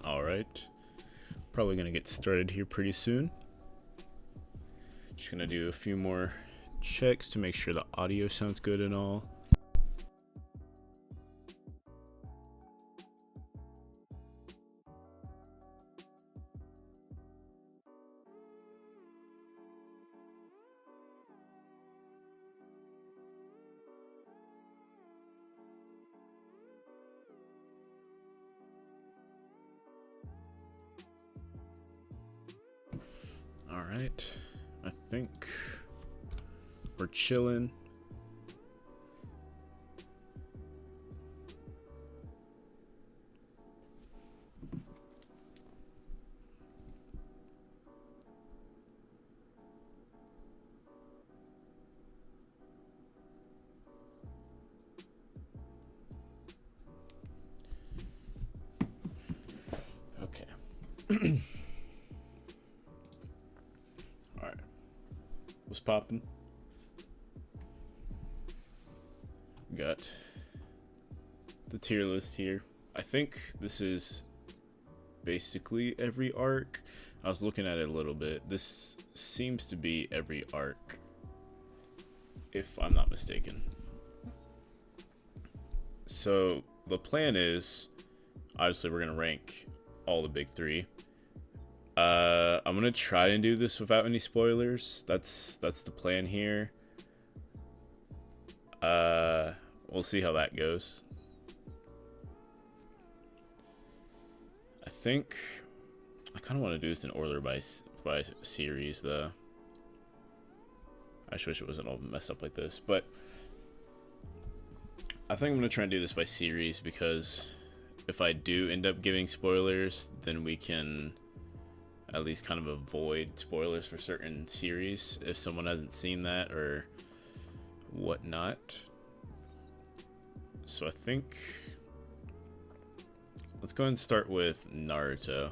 Alright. Probably gonna get started here pretty soon. Just gonna do a few more checks to make sure the audio sounds good and all. Alright. I think we're chilling. Okay. Alright. What's poppin'? Got the tier list here. I think this is basically every arc. I was looking at it a little bit. This seems to be every arc, if I'm not mistaken. So the plan is, obviously we're gonna rank all the big three. I'm gonna try and do this without any spoilers. That's the plan here. We'll see how that goes. I think I kind of want to do this in order by series, though. I just wish it wasn't all messed up like this, but I think I'm gonna try and do this by series, because if I do end up giving spoilers, then we can at least kind of avoid spoilers for certain series if someone hasn't seen that or whatnot. So I think let's go ahead and start with Naruto.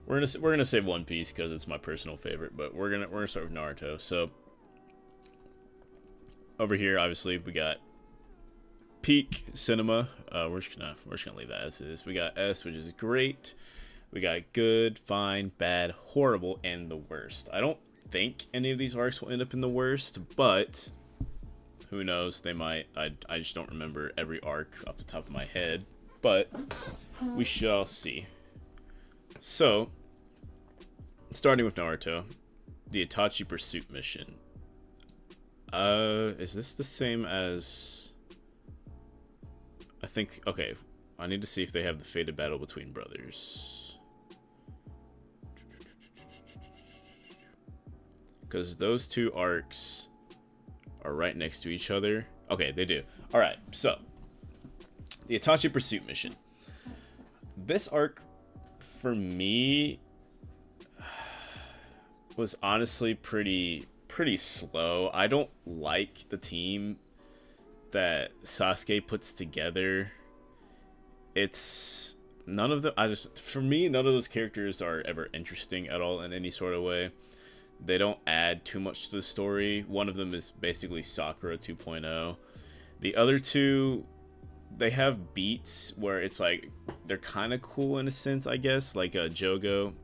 We're gonna save One Piece because it's my personal favorite, but we're gonna start with Naruto. So over here, obviously, we got peak cinema. We're just gonna leave that as is. We got S, which is great. We got good, fine, bad, horrible, and the worst. I don't think any of these arcs will end up in the worst, but who knows? They might. I just don't remember every arc off the top of my head, but we shall see. So, starting with Naruto, the Itachi Pursuit mission. Is this the same as? I think. Okay, I need to see if they have the fated battle between brothers. Because those two arcs are right next to each other. Okay, they do. Alright, so the Itachi Pursuit mission. This arc, for me, was honestly pretty slow. I don't like the team that Sasuke puts together. It's none of the for me, none of those characters are ever interesting at all in any sort of way. They don't add too much to the story. One of them is basically Sakura 2.0. The other two, they have beats where it's like they're kind of cool in a sense, I guess. Like Jogo,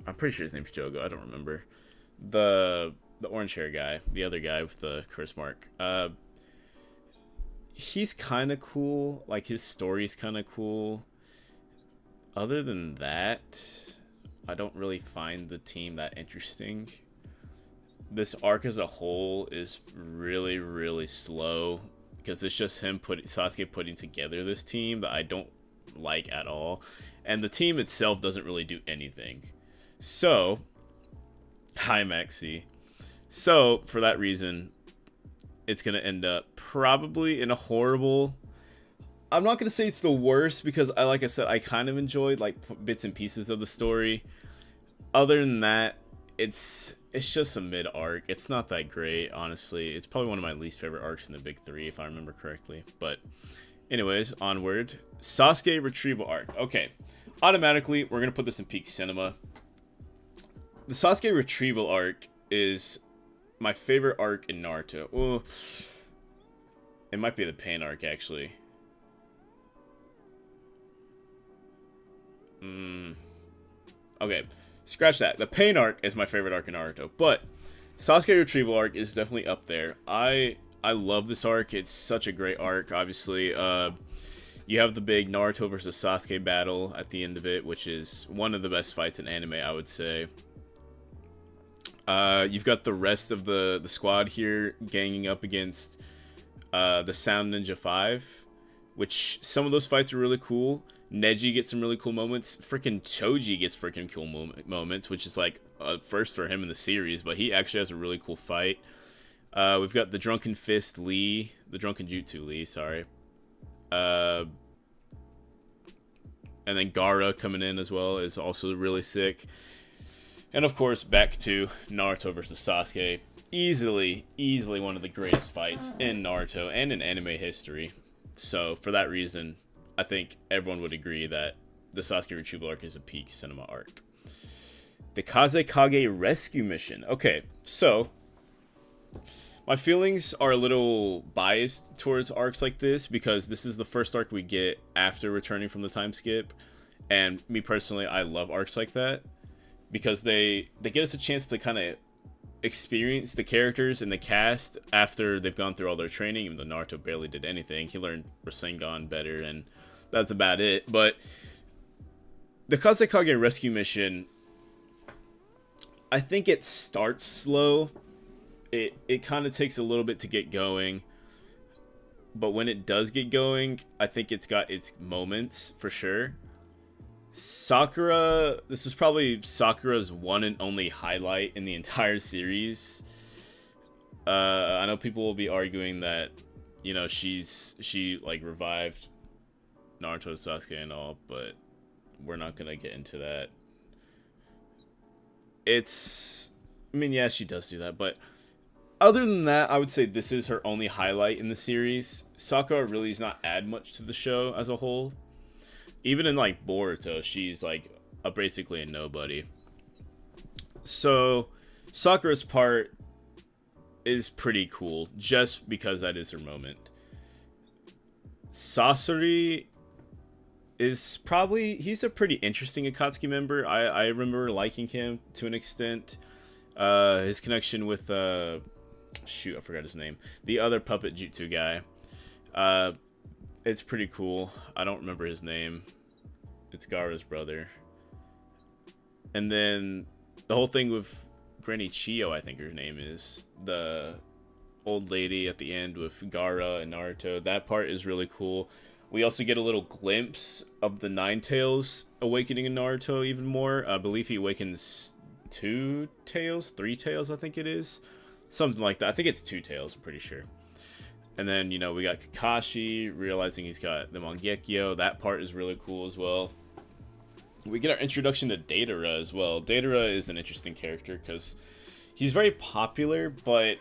I'm pretty sure his name's Jogo. I don't remember. The orange hair guy, the other guy with the curse mark. He's kind of cool. Like his story's kind of cool. Other than that, I don't really find the team that interesting. This arc as a whole is really slow, because it's just Sasuke putting together this team that I don't like at all, and the team itself doesn't really do anything. So, hi Maxi. So for that reason, it's gonna end up probably in a horrible. I'm not gonna say it's the worst, because like I said, I kind of enjoyed like bits and pieces of the story. Other than that, it's just a mid arc. It's not that great, honestly. It's probably one of my least favorite arcs in the big three, if I remember correctly. But anyways, onward. Sasuke retrieval arc. Okay, automatically we're gonna put this in peak cinema. The Sasuke retrieval arc is my favorite arc in Naruto. Well, it might be the pain arc, actually. Okay, scratch that. The pain arc is my favorite arc in Naruto, but Sasuke retrieval arc is definitely up there. I love this arc. It's such a great arc. Obviously, you have the big Naruto versus Sasuke battle at the end of it, which is one of the best fights in anime, I would say. You've got the rest of the squad here ganging up against the Sound Ninja 5, which some of those fights are really cool. Neji gets some really cool moments. Freaking Choji gets freaking cool moments, which is like a first for him in the series, but he actually has a really cool fight. We've got the Drunken Fist Lee, the Drunken Jutsu Lee, sorry. And then Gaara coming in as well is also really sick. And of course, back to Naruto versus Sasuke. Easily one of the greatest fights in Naruto and in anime history. So for that reason, I think everyone would agree that the Sasuke retrieval arc is a peak cinema arc. The Kazekage rescue mission. Okay, so my feelings are a little biased towards arcs like this because this is the first arc we get after returning from the time skip. And me personally, I love arcs like that because they get us a chance to kind of experience the characters and the cast after they've gone through all their training. Even though Naruto barely did anything, he learned Rasengan better, and that's about it. But the Kazekage rescue mission, I think it starts slow. It kind of takes a little bit to get going, but when it does get going, I think it's got its moments for sure. Sakura, this is probably Sakura's one and only highlight in the entire series. I know people will be arguing that, you know, she like revived Naruto, Sasuke and all, but we're not gonna get into that. I mean, yeah, she does do that, but other than that, I would say this is her only highlight in the series. Sakura really does not add much to the show as a whole. Even in like Boruto, she's like basically a nobody. So Sakura's part is pretty cool just because that is her moment. Sasori is probably, he's a pretty interesting Akatsuki member. I remember liking him to an extent. His connection with shoot, I forgot his name. The other puppet jutsu guy. It's pretty cool. I don't remember his name. It's Gaara's brother. And then the whole thing with Granny Chiyo, I think her name is, the old lady at the end with Gaara and Naruto. That part is really cool. We also get a little glimpse of the Nine Tails awakening in Naruto even more. I believe he awakens 2 tails, 3 tails, I think it is. Something like that. I think it's 2 tails, I'm pretty sure. And then, you know, we got Kakashi realizing he's got the Mangekyo. That part is really cool as well. We get our introduction to Deidara as well. Deidara is an interesting character because he's very popular, but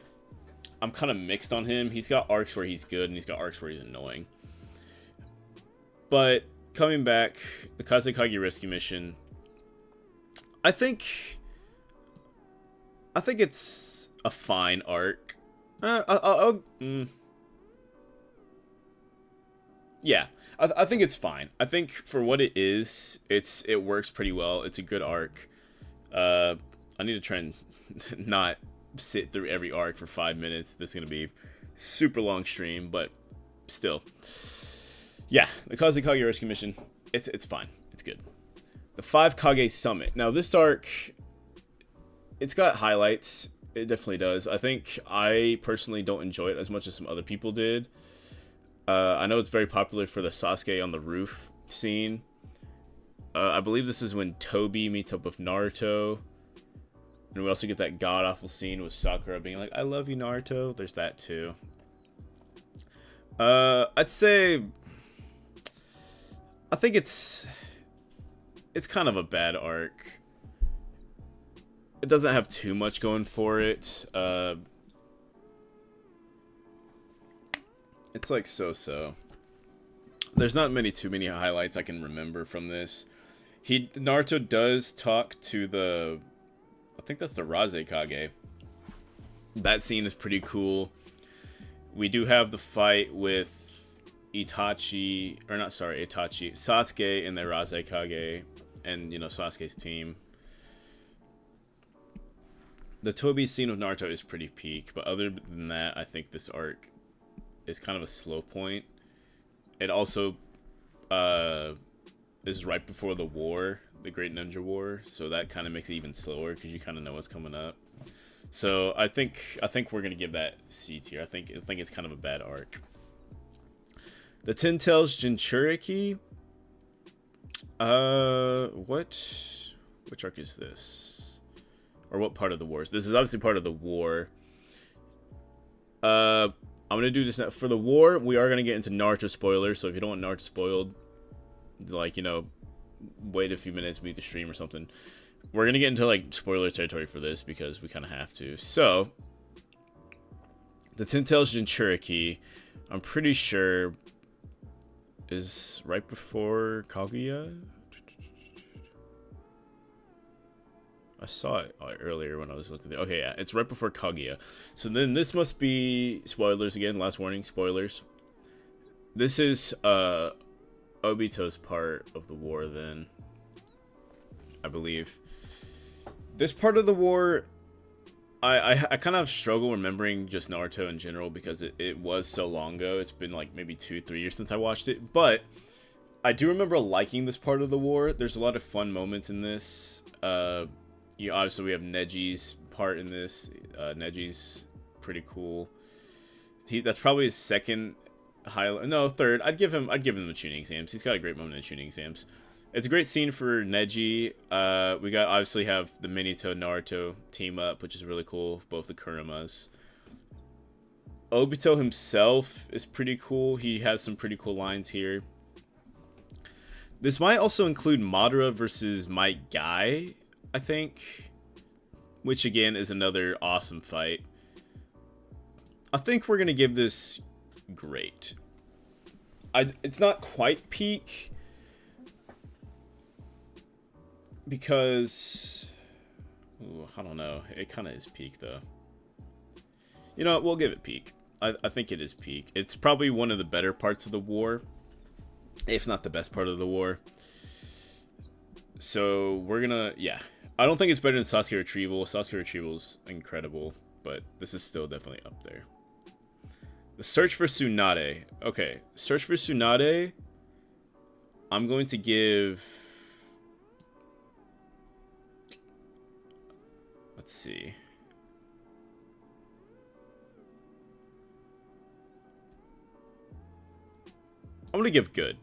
I'm kind of mixed on him. He's got arcs where he's good and he's got arcs where he's annoying. But coming back, the Kazekage rescue mission, I think it's a fine arc. Yeah, I think it's fine. I think for what it is, it works pretty well. It's a good arc. I need to try and not sit through every arc for 5 minutes. This is going to be super long stream, but still. Yeah, the Kazekage rescue mission, it's fine. It's good. The 5 Kage Summit. Now, this arc, it's got highlights. It definitely does. I think I personally don't enjoy it as much as some other people did. I know it's very popular for the Sasuke on the roof scene. I believe this is when Tobi meets up with Naruto. And we also get that god-awful scene with Sakura being like, I love you, Naruto. There's that too. I'd say, I think it's kind of a bad arc. It doesn't have too much going for it. It's like so-so. There's not too many highlights I can remember from this. Naruto does talk to the, I think that's the Razekage. That scene is pretty cool. We do have the fight with Sasuke and the Razekage, and you know, Sasuke's team. The Toby scene with Naruto is pretty peak, but other than that, I think this arc is kind of a slow point. It also is right before the war, the Great Ninja War, so that kind of makes it even slower because you kind of know what's coming up. So I think we're gonna give that C tier. I think it's kind of a bad arc. The Ten Tails Jinchuriki. Which arc is this? Or what part of the war? This is obviously part of the war. I'm gonna do this now. For the war, we are gonna get into Naruto spoilers. So if you don't want Naruto spoiled, like, you know, wait a few minutes, beat the stream or something. We're gonna get into like spoiler territory for this because we kind of have to. So, the Ten Tails Jinchuriki, I'm pretty sure, is right before Kaguya. I saw it earlier when I was looking. Okay, yeah, it's right before Kaguya. So then this must be spoilers again. Last warning, spoilers. This is Obito's part of the war. Then I believe this part of the war. I kind of struggle remembering just Naruto in general because it was so long ago. It's been like maybe 2-3 years since I watched it, but I do remember liking this part of the war. There's a lot of fun moments in this. Obviously we have Neji's part in this. Neji's pretty cool. That's probably his second highlight. No, third. I'd give him the tuning exams. He's got a great moment in tuning exams. It's a great scene for Neji. We got obviously have the Minato Naruto team up, which is really cool. Both the Kurumas. Obito himself is pretty cool. He has some pretty cool lines here. This might also include Madara versus Might Guy, I think, which again is another awesome fight. I think we're gonna give this great. It's not quite peak because I don't know. It kind of is peak though. You know what? We'll give it peak. I think it is peak. It's probably one of the better parts of the war, if not the best part of the war. So we're gonna, yeah. I don't think it's better than Sasuke Retrieval. Sasuke Retrieval's incredible, but this is still definitely up there. The Search for Tsunade. Okay, Search for Tsunade. I'm going to give. Let's see. I'm gonna give good.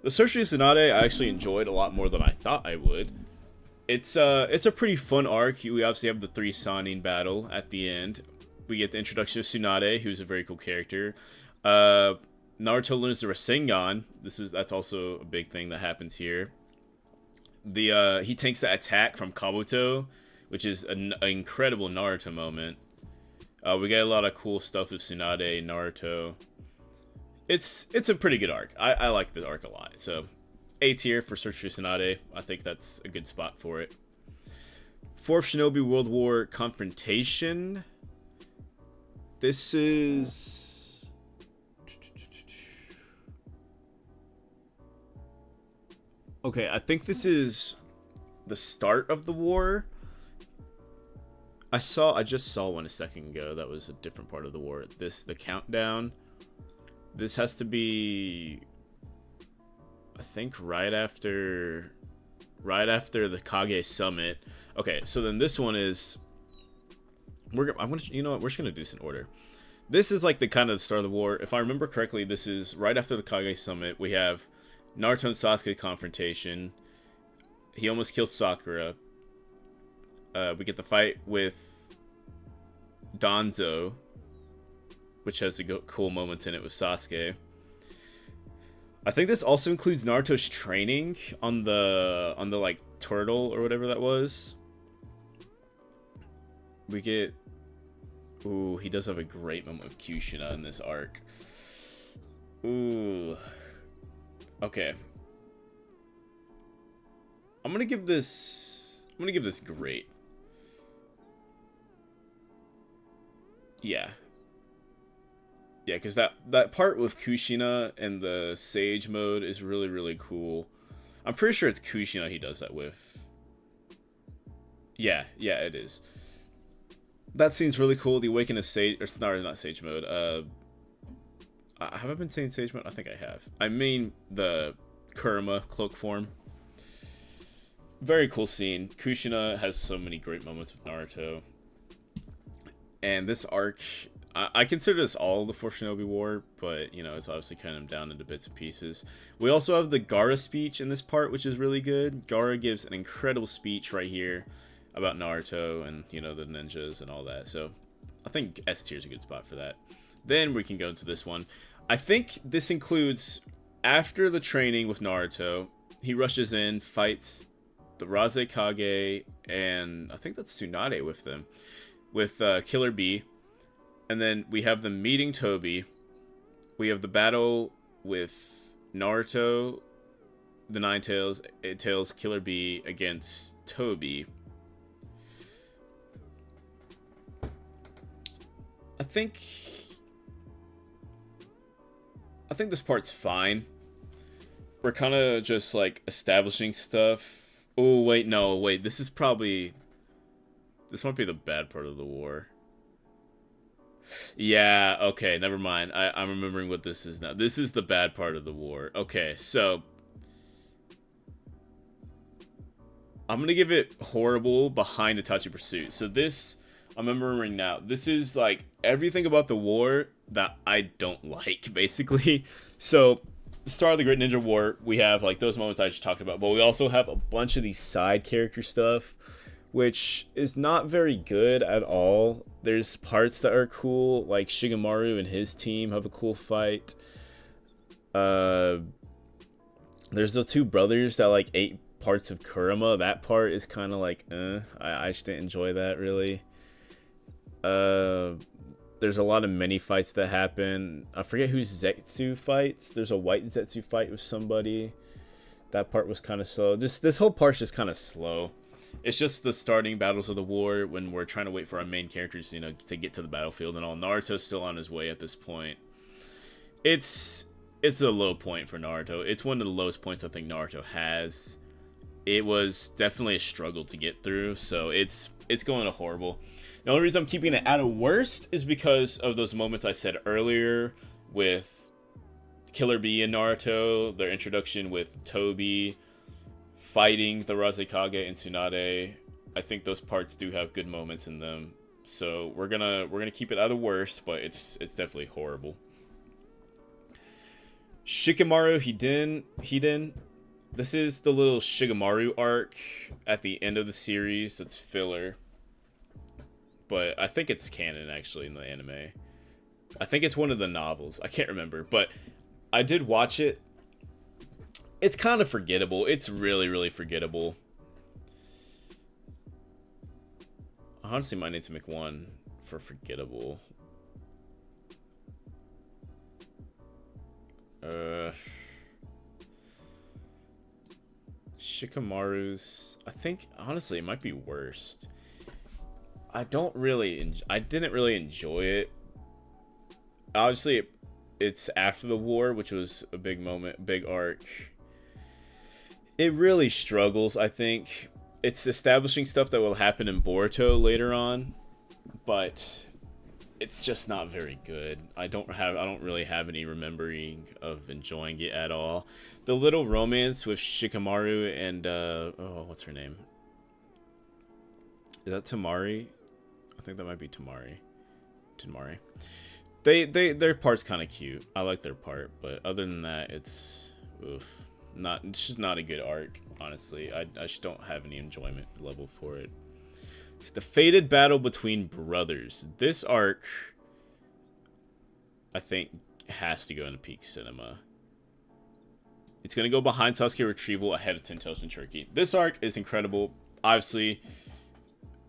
The Search for Tsunade I actually enjoyed a lot more than I thought I would. It's a pretty fun arc. We obviously have the 3 Sannin battle at the end. We get the introduction of Tsunade, who's a very cool character. Naruto learns the Rasengan. That's also a big thing that happens here. He takes the attack from Kabuto, which is an incredible Naruto moment. We get a lot of cool stuff with Tsunade and Naruto. It's a pretty good arc. I like the arc a lot. So, A tier for Search for Tsunade. I think that's a good spot for it. 4th Shinobi World War Confrontation. This is... Okay, I think this is the start of the war. I just saw one a second ago. That was a different part of the war. The countdown. This has to be, I think, right after the Kage Summit. Okay, so then this one is. You know what? We're just gonna do this in order. This is like the kind of the start of the war. If I remember correctly, this is right after the Kage Summit. We have Naruto and Sasuke confrontation. He almost kills Sakura. We get the fight with Danzo, which has a cool moment in it with Sasuke. I think this also includes Naruto's training on the like turtle or whatever that was. We get, ooh, he does have a great moment with Kushina in this arc. Ooh, okay. I'm gonna give this great. Yeah. Yeah, because that part with Kushina and the Sage mode is really, really cool. I'm pretty sure it's Kushina he does that with. Yeah, it is. That scene's really cool. The Awaken of Sage, or not Sage Mode. Have I been saying Sage Mode? I think I have. I mean the Kurama cloak form. Very cool scene. Kushina has so many great moments with Naruto. And this arc, I consider this all the 4 Shinobi War, but, you know, it's obviously kind of down into bits and pieces. We also have the Gaara speech in this part, which is really good. Gaara gives an incredible speech right here about Naruto and, you know, the ninjas and all that. So I think S tier is a good spot for that. Then we can go into this one. I think this includes, after the training with Naruto, he rushes in, fights the Razekage, and I think that's Tsunade with them, with Killer Bee. And then we have them meeting Tobi. We have the battle with Naruto, the Nine Tails, Eight Tails, Killer Bee against Tobi. I think this part's fine. We're kind of just like establishing stuff. Oh wait, no, wait. This might be the bad part of the war. Yeah, okay, never mind. I'm remembering what this is now. This is the bad part of the war. Okay, so I'm gonna give it horrible behind Itachi Pursuit. So this, I'm remembering now. This is like everything about the war that I don't like, basically. So the start of the Great Ninja War, we have like those moments I just talked about, but we also have a bunch of these side character stuff, which is not very good at all. There's parts that are cool, like Shigemaru and his team have a cool fight. There's the 2 brothers that like ate parts of Kurama. That part is kind of like, I just didn't enjoy that really. There's a lot of mini fights that happen. I forget who Zetsu fights. There's a white Zetsu fight with somebody. That part was kind of slow. This whole part's just kind of slow. It's just the starting battles of the war when we're trying to wait for our main characters, you know, to get to the battlefield and all. Naruto's still on his way at this point. It's a low point for Naruto. It's one of the lowest points I think Naruto has. It was definitely a struggle to get through, so it's going to horrible. The only reason I'm keeping it at a worst is because of those moments I said earlier with Killer Bee and Naruto, their introduction with Tobi, fighting the Razekage and Tsunade. I think those parts do have good moments in them. So we're gonna keep it at a worst, but it's definitely horrible. Shikamaru Hiden. This is the little Shigemaru arc at the end of the series. That's filler. But I think it's canon, actually, in the anime. I think it's one of the novels. I can't remember. But I did watch it. It's kind of forgettable. It's really, really forgettable. I honestly might need to make one for forgettable. Shikamaru's, I think honestly it might be worst. I didn't really enjoy it. Obviously it's after the war, which was a big moment, big arc. It really struggles, I think. It's establishing stuff that will happen in Boruto later on, but it's just not very good. I don't really have any remembering of enjoying it at all. The little romance with Shikamaru and what's her name? Is that Tamari? I think that might be Tamari. Their part's kind of cute. I like their part, but other than that, it's just not a good arc. Honestly, I just don't have any enjoyment level for it. The fated battle between brothers. This arc, I think, has to go into peak cinema. It's going to go behind Sasuke retrieval ahead of 10 Toast and Turkey. This arc is incredible. Obviously,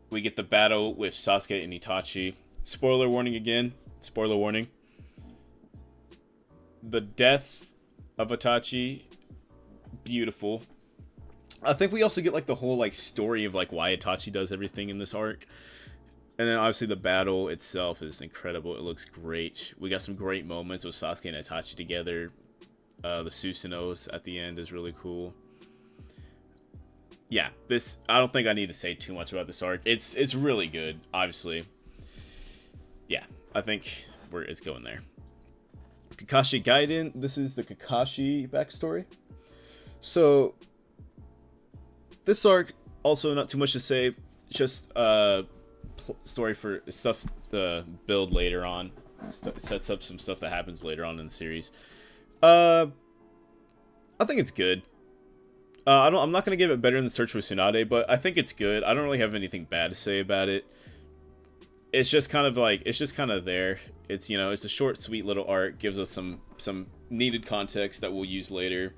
we get the battle with Sasuke and Itachi. Spoiler warning again. Spoiler warning. The death of Itachi, beautiful. I think we also get like the whole like story of like why Itachi does everything in this arc. And then obviously the battle itself is incredible. It looks great. We got some great moments with Sasuke and Itachi together. The Susanos at the end is really cool. Yeah, I don't think I need to say too much about this arc. It's really good, obviously. yeah, I think it's going there. Kakashi Gaiden. This is the Kakashi backstory. So this arc, also not too much to say. Just story for stuff to build later on. Sets up some stuff that happens later on in the series. I think it's good. I'm not gonna give it better than Search for Tsunade, but I think it's good. I don't really have anything bad to say about it. It's just kind of like there. It's, you know, it's a short, sweet little arc. Gives us some needed context that we'll use later.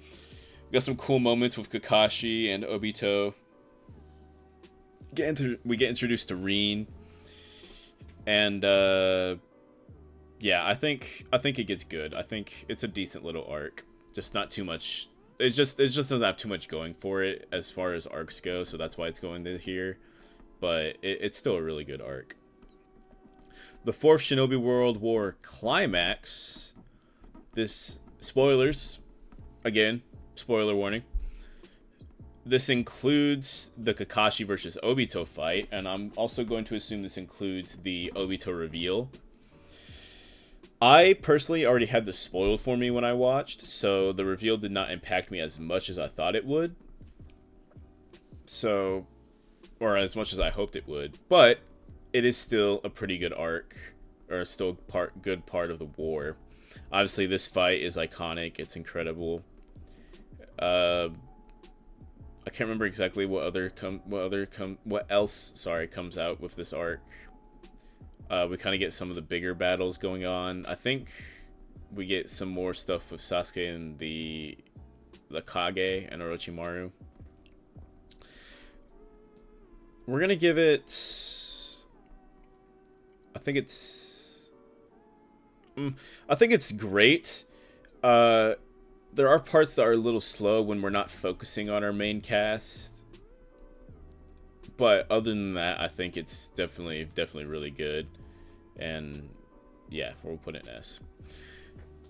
We got some cool moments with Kakashi and Obito. We get introduced to Rin, and yeah, I think it gets good. I think it's a decent little arc. Just not too much. It just doesn't have too much going for it as far as arcs go, so that's why it's going to here. But it's still a really good arc. The 4th Shinobi World War Climax. This, spoilers, again, spoiler warning. This includes the Kakashi versus Obito fight, and I'm also going to assume this includes the Obito reveal. I personally already had this spoiled for me when I watched, so the reveal did not impact me as much as I thought it would. So, or as much as I hoped it would. But it is still a pretty good arc, or still good part of the war. Obviously, this fight is iconic. It's incredible. I can't remember exactly what else comes out with this arc. We kind of get some of the bigger battles going on. I think we get some more stuff with Sasuke and the Kage and Orochimaru. We're gonna give it. I think it's great. There are parts that are a little slow when we're not focusing on our main cast. But other than that, I think it's definitely really good. And yeah, we'll put it in S.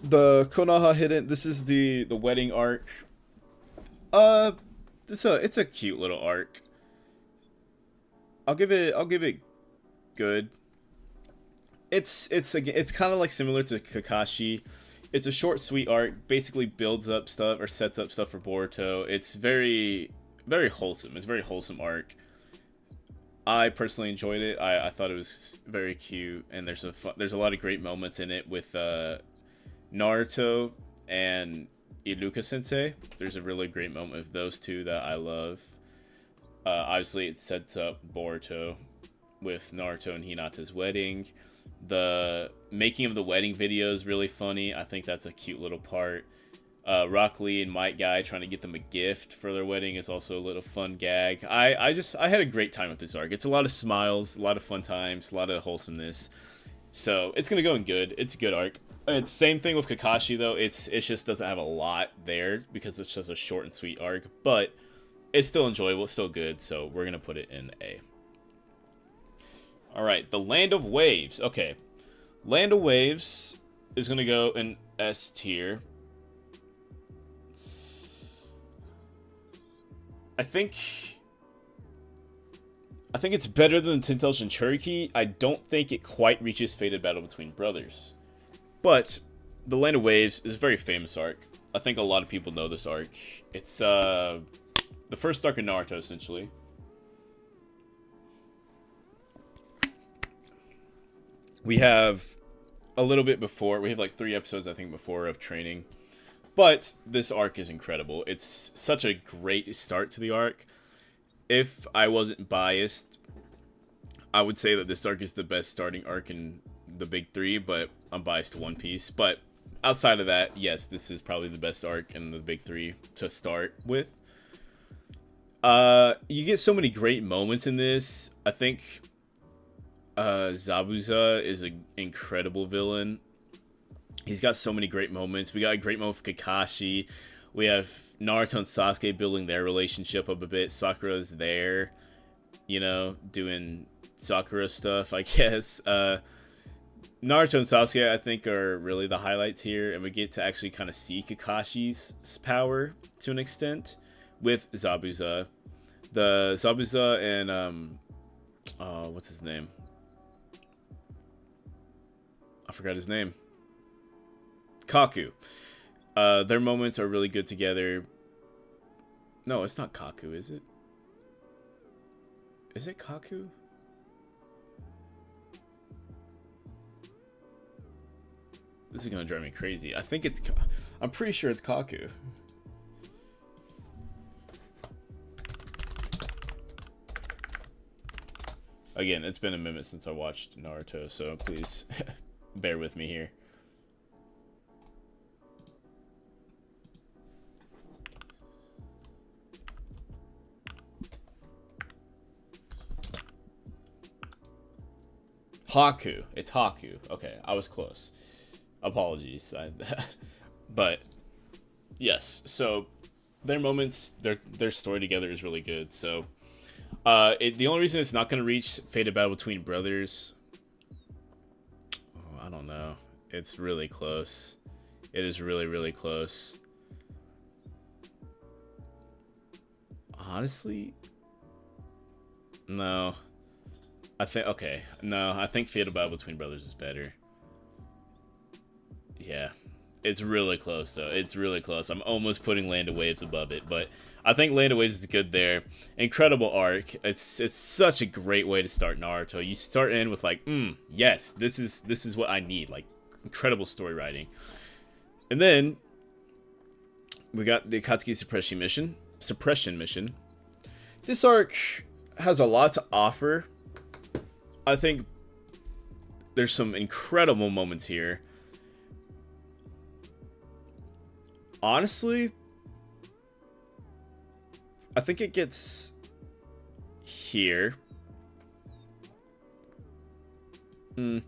The Konoha Hidden. This is the wedding arc. It's a cute little arc. I'll give it good. It's kind of like similar to Kakashi. It's a short, sweet arc. Basically builds up stuff or sets up stuff for Boruto. It's very wholesome. It's a very wholesome arc. I personally enjoyed it. I thought it was very cute, and there's a lot of great moments in it with Naruto and Iruka Sensei. There's a really great moment with those two that I love. Obviously, it sets up Boruto with Naruto and Hinata's wedding. The making of the wedding video is really funny. I think that's a cute little part. Rock Lee and Might Guy trying to get them a gift for their wedding is also a little fun gag. I had a great time with this arc. It's a lot of smiles, a lot of fun times, a lot of wholesomeness. So it's gonna go in good. It's a good arc. It's same thing with Kakashi though. It just doesn't have a lot there because it's just a short and sweet arc. But it's still enjoyable. It's still good. So we're gonna put it in A. All right, the Land of Waves. Okay, Land of Waves is gonna go in S tier. I think it's better than Tintel Jinchuriki. I don't think it quite reaches Fated Battle Between Brothers. But the Land of Waves is a very famous arc. I think a lot of people know this arc. It's the first arc of Naruto, essentially. We have a little bit before. We have like 3 episodes, I think, before of training. But this arc is incredible. It's such a great start to the arc. If I wasn't biased, I would say that this arc is the best starting arc in the big 3, but I'm biased to One Piece. But outside of that, yes, this is probably the best arc in the big 3 to start with. You get so many great moments in this. I think Zabuza is an incredible villain. He's got so many great moments. We got a great moment with Kakashi. We have Naruto and Sasuke building their relationship up a bit. Sakura's there, you know, doing Sakura stuff, I guess. Naruto and Sasuke, I think, are really the highlights here. And we get to actually kind of see Kakashi's power to an extent with Zabuza. The Zabuza and, what's his name? I forgot his name. Kaku. Their moments are really good together. No, it's not Kaku, is it? Is it Kaku? This is gonna drive me crazy. I think it's... I'm pretty sure it's Kaku. Again, it's been a minute since I watched Naruto, so please bear with me here. Haku. It's Haku. Okay, I was close. Apologies. But yes, so their moments, their story together is really good. So the only reason it's not going to reach Fated Battle Between Brothers, I don't know. It's really close. It is really, really close. Honestly, no. I think Fated Battle Between Brothers is better. Yeah. It's really close, though. It's really close. I'm almost putting Land of Waves above it, but I think Land of Waves is good there. Incredible arc. It's such a great way to start Naruto. You start in with like, yes, this is what I need. Like, incredible story writing. And then we got the Akatsuki Suppression Mission. This arc has a lot to offer. I think there's some incredible moments here. Honestly, I think it gets here. I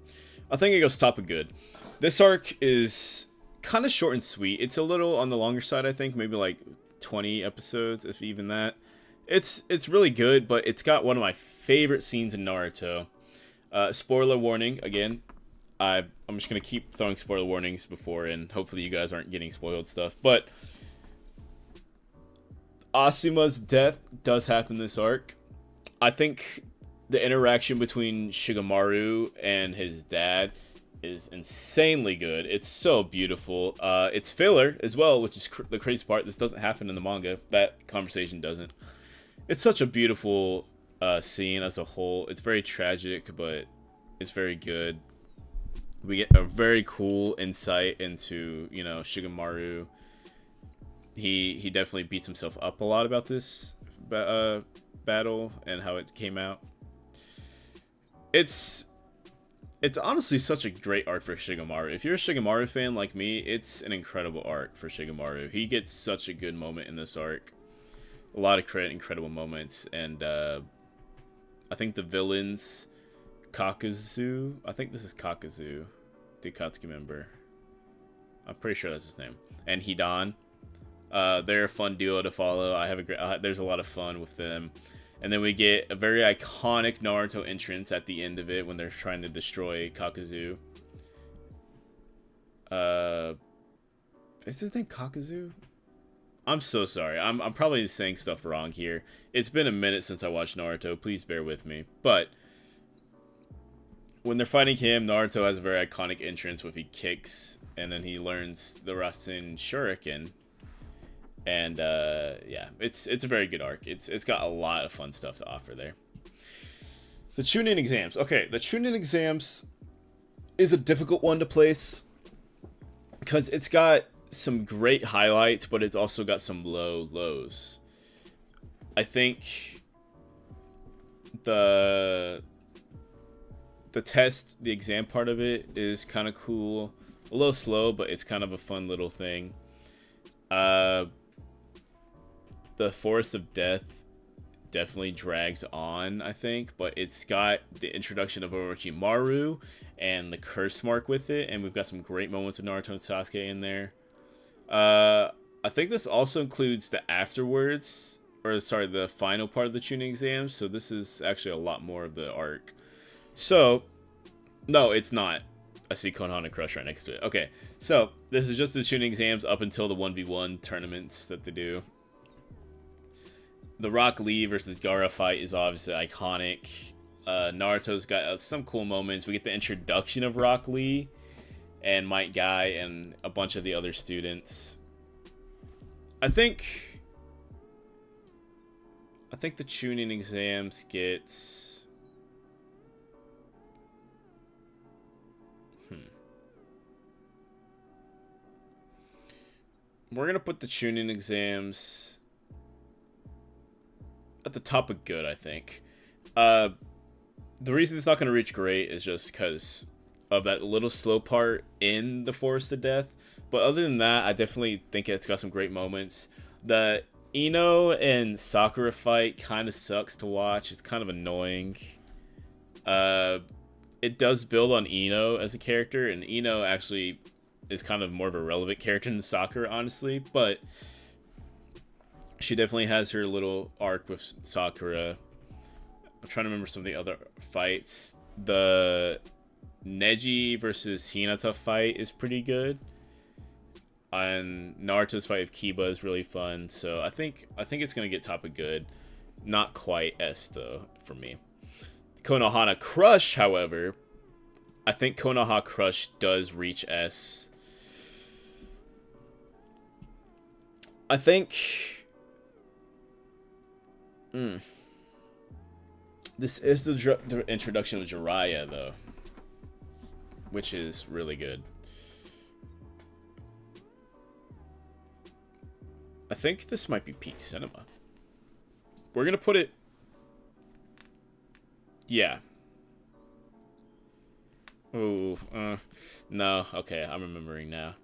think it goes top of good. This arc is kind of short and sweet. It's a little on the longer side, I think. Maybe like 20 episodes, if even that. It's really good, but it's got one of my favorite scenes in Naruto. Spoiler warning, again. I'm just going to keep throwing spoiler warnings before, and hopefully you guys aren't getting spoiled stuff. But Asuma's death does happen this arc. I think the interaction between Shigemaru and his dad is insanely good. It's so beautiful. It's filler as well, which is the crazy part. This doesn't happen in the manga. That conversation doesn't. It's such a beautiful scene as a whole. It's very tragic, but it's very good. We get a very cool insight into, Shigemaru. He definitely beats himself up a lot about this battle and how it came out. It's honestly such a great arc for Shigemaru. If you're a Shigemaru fan like me, it's an incredible arc for Shigemaru. He gets such a good moment in this arc. A lot of incredible moments, and I think the villains, Kakuzu. I think this is Kakuzu, the Akatsuki member. I'm pretty sure that's his name. And Hidan. They're a fun duo to follow. There's a lot of fun with them. And then we get a very iconic Naruto entrance at the end of it when they're trying to destroy Kakuzu. Is his name Kakuzu? I'm so sorry. I'm probably saying stuff wrong here. It's been a minute since I watched Naruto. Please bear with me. But when they're fighting him, Naruto has a very iconic entrance where he kicks, and then he learns the Rasen Shuriken. And yeah, it's a very good arc. It's got a lot of fun stuff to offer there. The Chunin exams. Okay, the Chunin exams is a difficult one to place because it's got some great highlights, but it's also got some low lows. I think the test, the exam part of it is kind of cool. A little slow, but it's kind of a fun little thing. The Forest of Death definitely drags on, I think, but it's got the introduction of Orochimaru and the curse mark with it, and we've got some great moments of Naruto and Sasuke in there. I think this also includes the afterwards, or sorry, the final part of the Chunin exams, so this is actually a lot more of the arc. So, no, it's not. I see Konoha Crush right next to it. Okay, so this is just the Chunin exams up until the 1v1 tournaments that they do. The Rock Lee versus Gaara fight is obviously iconic. Naruto's got some cool moments. We get the introduction of Rock Lee and Might Guy and a bunch of the other students. I think the tuning exams get we're gonna put the tuning exams at the top of good, I think. The reason it's not gonna reach great is just because of that little slow part in the Forest of Death. But other than that, I definitely think it's got some great moments. The Ino and Sakura fight kind of sucks to watch. It's kind of annoying. It does build on Ino as a character, and Ino actually is kind of more of a relevant character than Sakura, honestly. But she definitely has her little arc with Sakura. I'm trying to remember some of the other fights. The Neji versus Hinata fight is pretty good. And Naruto's fight with Kiba is really fun. So I think it's gonna get top of good. Not quite S though for me. Konohana Crush, however, I think Konoha Crush does reach S. I think this is the introduction of Jiraiya though, which is really good. I think this might be peak cinema. We're gonna put it, yeah. Oh, no. Okay, I'm remembering now.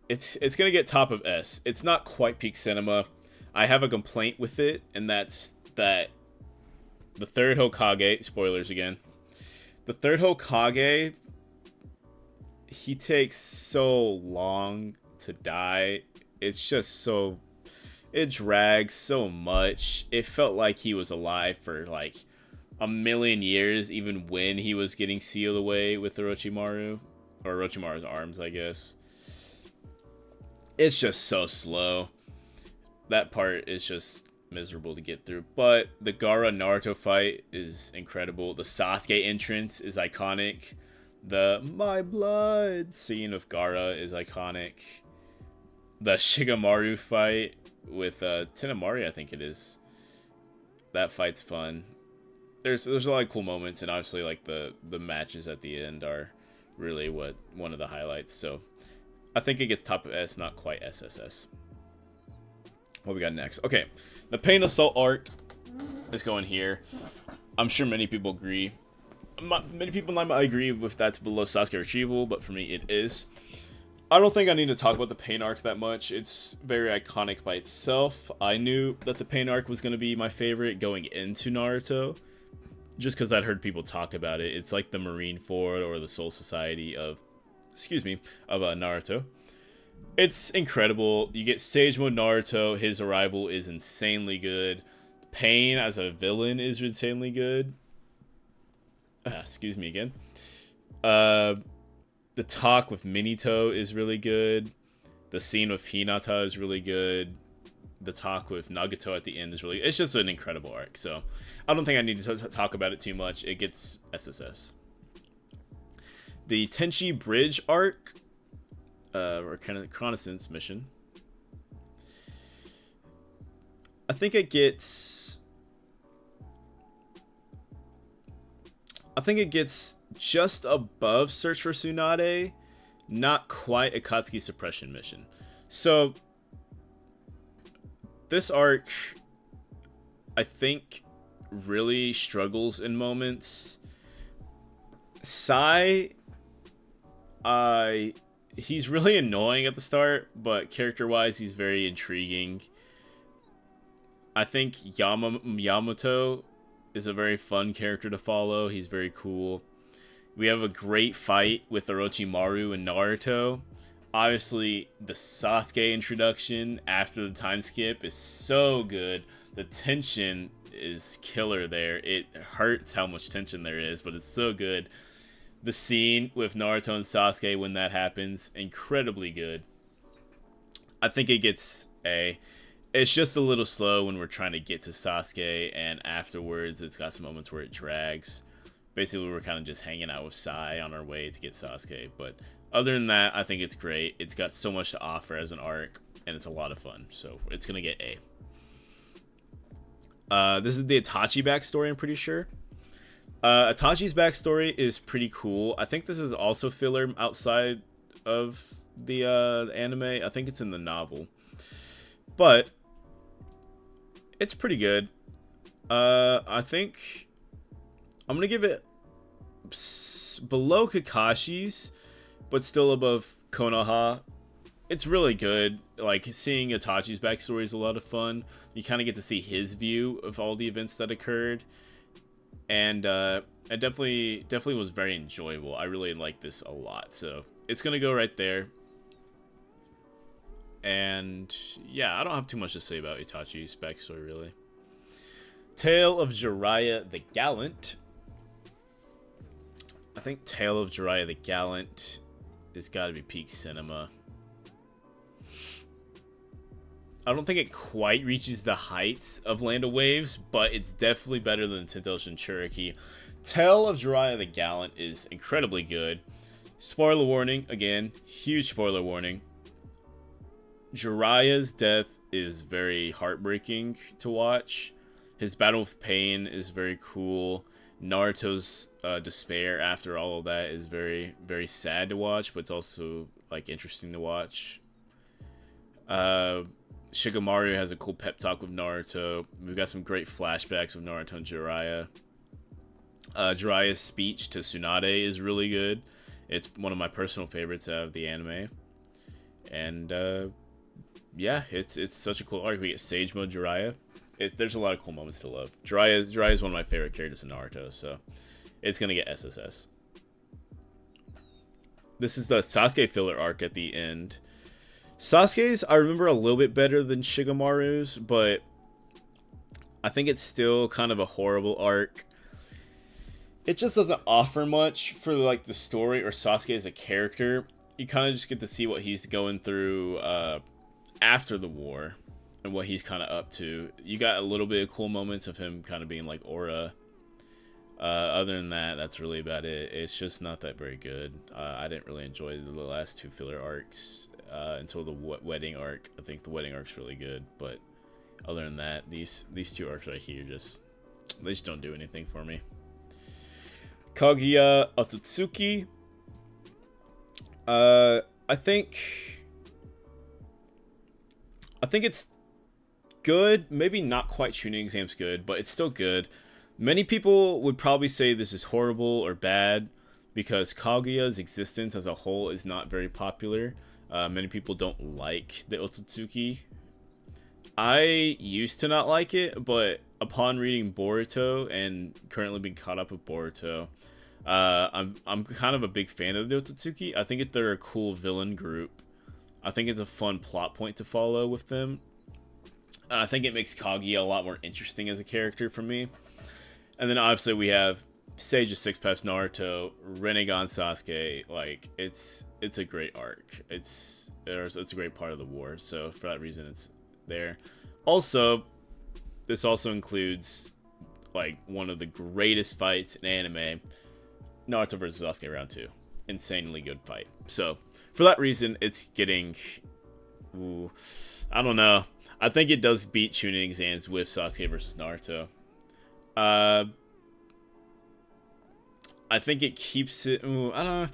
It's gonna get top of S. It's not quite peak cinema. I have a complaint with it, and that's that the third Hokage, spoilers again. The third Hokage, he takes so long to die. It's just so, it drags so much. It felt like he was alive for like a million years, even when he was getting sealed away with Orochimaru, or Orochimaru's arms, I guess. It's just so slow. That part is just miserable to get through. But the Gaara Naruto fight is incredible. The Sasuke entrance is iconic. The "My blood" scene of Gaara is iconic. The Shikamaru fight with Tenamari, I think it is. That fight's fun. There's a lot of cool moments, and obviously like the matches at the end are really one of the highlights. So I think it gets top of S, not quite SSS. What we got next? Okay, the Pain Assault arc is going here. I'm sure many people agree. Many people might agree with that's below Sasuke Retrieval, but for me it is. I don't think I need to talk about the Pain arc that much. It's very iconic by itself. I knew that the Pain arc was going to be my favorite going into Naruto, just because I'd heard people talk about it. It's like the Marine Ford or the Soul Society of Naruto. It's incredible. You get Sage Mode Naruto. His arrival is insanely good. Pain as a villain is insanely good. Excuse me again. The talk with Minato is really good. The scene with Hinata is really good. The talk with Nagato at the end is really... It's just an incredible arc. So I don't think I need to talk about it too much. It gets SSS. The Tenchi Bridge arc, or kind of reconnaissance mission, I think it gets just above Search for Tsunade, not quite Akatsuki Suppression mission. So this arc, I think, really struggles in moments. Sai, he's really annoying at the start, but character-wise, he's very intriguing. I think Yamato is a very fun character to follow. He's very cool. We have a great fight with Orochimaru and Naruto. Obviously, the Sasuke introduction after the time skip is so good. The tension is killer there. It hurts how much tension there is, but it's so good. The scene with Naruto and Sasuke when that happens, incredibly good. I think it gets A. It's just a little slow when we're trying to get to Sasuke, and afterwards it's got some moments where it drags. Basically, we're kind of just hanging out with Sai on our way to get Sasuke, but Other than that, I think it's great. It's got so much to offer as an arc, and it's a lot of fun. So it's gonna get A. This is the Itachi backstory, I'm pretty sure. Itachi's backstory is pretty cool. I think this is also filler outside of the anime. I think it's in the novel. But it's pretty good. I think I'm going to give it below Kakashi's, but still above Konoha. It's really good. Like, seeing Itachi's backstory is a lot of fun. You kind of get to see his view of all the events that occurred. And it definitely was very enjoyable. I really liked this a lot. So it's going to go right there. And yeah, I don't have too much to say about Itachi's backstory, really. Tale of Jiraiya the Gallant. I think Tale of Jiraiya the Gallant has got to be peak cinema. I don't think it quite reaches the heights of Land of Waves, but it's definitely better than Tento Shinchuriki. Tale of Jiraiya the Gallant is incredibly good. Spoiler warning, again, huge spoiler warning. Jiraiya's death is very heartbreaking to watch. His battle with pain is very cool. Naruto's despair after all of that is very, very sad to watch, but it's also like interesting to watch. Shikamaru has a cool pep talk with Naruto. We've got some great flashbacks of Naruto and Jiraiya. Jiraiya's speech to Tsunade is really good. It's one of my personal favorites out of the anime. And yeah, it's such a cool arc. We get Sage Mode Jiraiya. There's a lot of cool moments to love. Jiraiya is one of my favorite characters in Naruto, so it's gonna get SSS. This is the Sasuke filler arc at the end. Sasuke's I remember a little bit better than Shikamaru's, but I think it's still kind of a horrible arc. It just doesn't offer much for like the story or Sasuke as a character. You kind of just get to see what he's going through after the war and what he's kind of up to. You got a little bit of cool moments of him kind of being like Aura. Other than that, that's really about it. It's just not that very good. I didn't really enjoy the last two filler arcs until the wedding arc. I think the wedding arc's really good, but other than that, these two arcs right here they just don't do anything for me. Kaguya Otsutsuki. I think it's good. Maybe not quite Chunin Exam's good, but it's still good. Many people would probably say this is horrible or bad because Kaguya's existence as a whole is not very popular. Many people don't like the Otsutsuki. I used to not like it, but upon reading Boruto and currently being caught up with Boruto, I'm kind of a big fan of the Otsutsuki. I think they're a cool villain group. I think it's a fun plot point to follow with them. I think it makes Kaguya a lot more interesting as a character for me. And then obviously we have Sage of Six Paths Naruto, Rinnegan Sasuke. Like it's a great arc. It's a great part of the war. So for that reason, it's there. Also, this also includes like one of the greatest fights in anime, Naruto versus Sasuke Round 2. Insanely good fight. So for that reason, it's getting. I don't know. I think it does beat Chunin Exams with Sasuke versus Naruto. I think it keeps it. I don't know.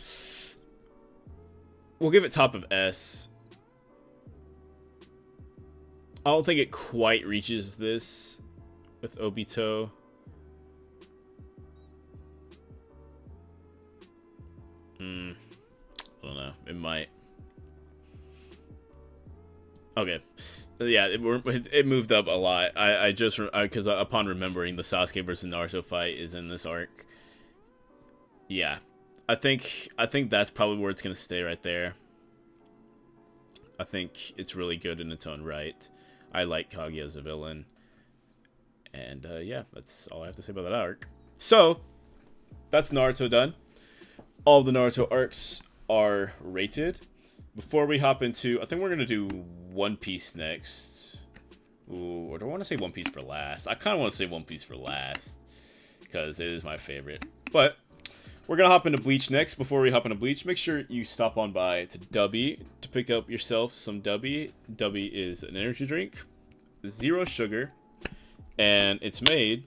We'll give it top of S. I don't think it quite reaches this with Obito. I don't know. It might. Okay. Yeah, it moved up a lot. I just because upon remembering the Sasuke versus Naruto fight is in this arc. Yeah, I think that's probably where it's gonna stay right there. I think it's really good in its own right. I like Kaguya as a villain, and yeah, that's all I have to say about that arc. So that's Naruto done. All of the Naruto arcs are rated. Before we hop into, I think we're gonna do One Piece next. Ooh, or do I want to say One Piece for last? I kind of want to say One Piece for last because it is my favorite. But We're going to hop into Bleach next. Before we hop into Bleach, make sure you stop on by to Dubby to pick up yourself some Dubby. Dubby is an energy drink, 0 sugar, and it's made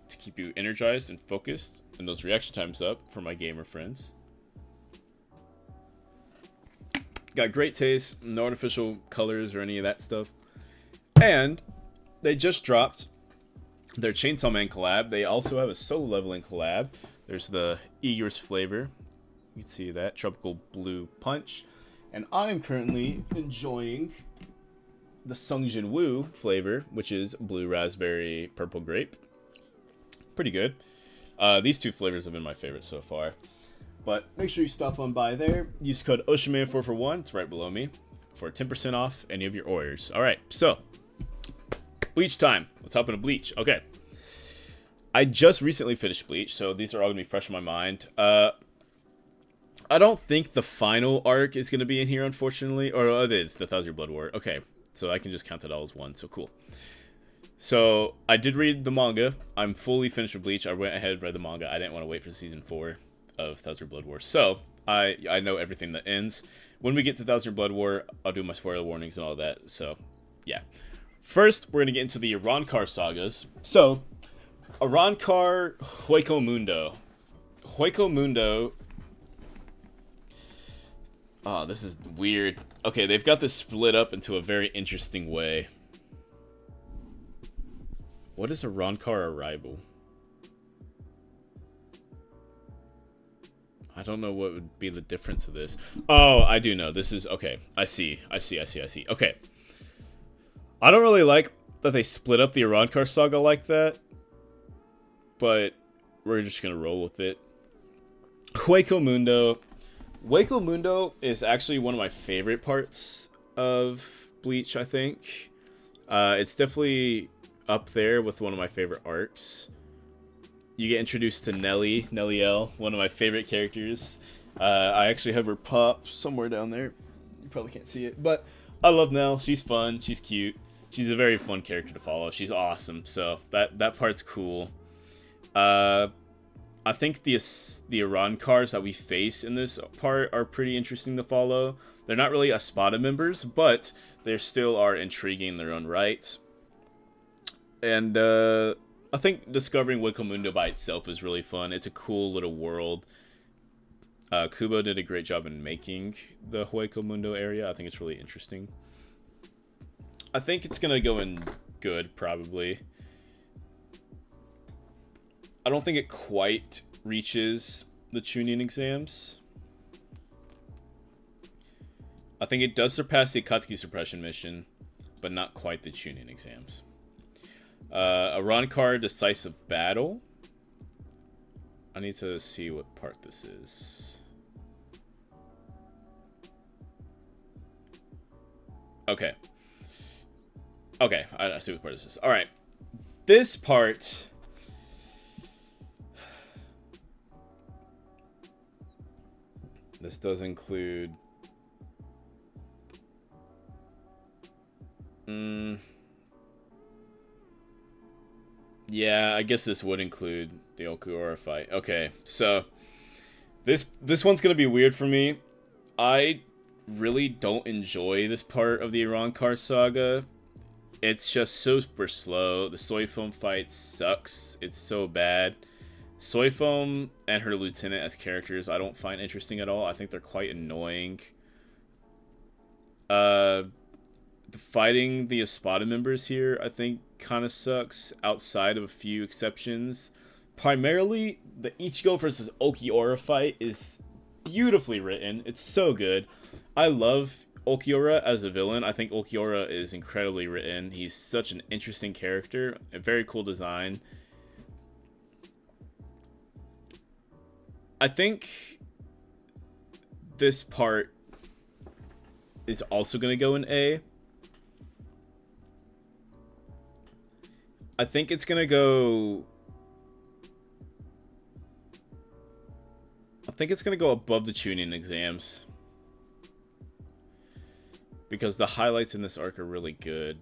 to keep you energized and focused and those reaction times up for my gamer friends. Got great taste, no artificial colors or any of that stuff. And they just dropped their Chainsaw Man collab. They also have a solo leveling collab. There's the Eager's flavor. You can see that. Tropical Blue Punch. And I'm currently enjoying the Sungjin Woo flavor, which is Blue Raspberry Purple Grape. Pretty good. These two flavors have been my favorite so far. But make sure you stop on by there. Use code OceanMan4 for 1. It's right below me. For 10% off any of your orders. Alright, so. Bleach time. Let's hop into Bleach. Okay. I just recently finished Bleach, so these are all going to be fresh in my mind. I don't think the final arc is going to be in here, unfortunately. Or it is, the 1,000 Year Blood War. Okay, so I can just count that all as one, so cool. So, I did read the manga. I'm fully finished with Bleach. I went ahead and read the manga. I didn't want to wait for season 4 of 1,000 Year Blood War. So, I know everything that ends. When we get to 1,000 Year Blood War, I'll do my spoiler warnings and all that. So, yeah. First, we're going to get into the Arrancar sagas. So, Arrancar Hueco Mundo. Hueco Mundo. Oh, this is weird. Okay, they've got this split up into a very interesting way. What is Arrancar Arrival? I don't know what would be the difference of this. Oh, I do know. This is... Okay, I see. Okay. I don't really like that they split up the Arrancar saga like that. But we're just going to roll with it. Hueco Mundo. Hueco Mundo is actually one of my favorite parts of Bleach, I think. It's definitely up there with one of my favorite arcs. You get introduced to Nelly L, one of my favorite characters. I actually have her pop somewhere down there. You probably can't see it, but I love Nell. She's fun. She's cute. She's a very fun character to follow. She's awesome. So that part's cool. I think the Arrancars that we face in this part are pretty interesting to follow. They're not really Espada members, but they still are intriguing in their own right. And I think discovering Hueco Mundo by itself is really fun. It's a cool little world. Kubo did a great job in making the Hueco Mundo area. I think it's really interesting. I think it's going to go in good, probably. I don't think it quite reaches the Chunin exams. I think it does surpass the Akatsuki suppression mission, but not quite the Chunin exams. Arrancar Decisive Battle. I need to see what part this is. Okay. Okay, I see what part this is. Alright. This part... This does include... Yeah, I guess this would include the Okuora fight. Okay, so... This one's gonna be weird for me. I really don't enjoy this part of the Arrancar saga. It's just super slow. The Soy Foam fight sucks. It's so bad. Soy Foam and her lieutenant as characters I don't find interesting at all. I think they're quite annoying. Fighting the Espada members here I think kind of sucks outside of a few exceptions. Primarily, the Ichigo versus Okiura fight is beautifully written. It's so good. I love Okiura as a villain. I think Okiura is incredibly written. He's such an interesting character. A very cool design. I think this part is also going to go in A. I think it's going to go... I think it's going to go above the Chunin exams. Because the highlights in this arc are really good.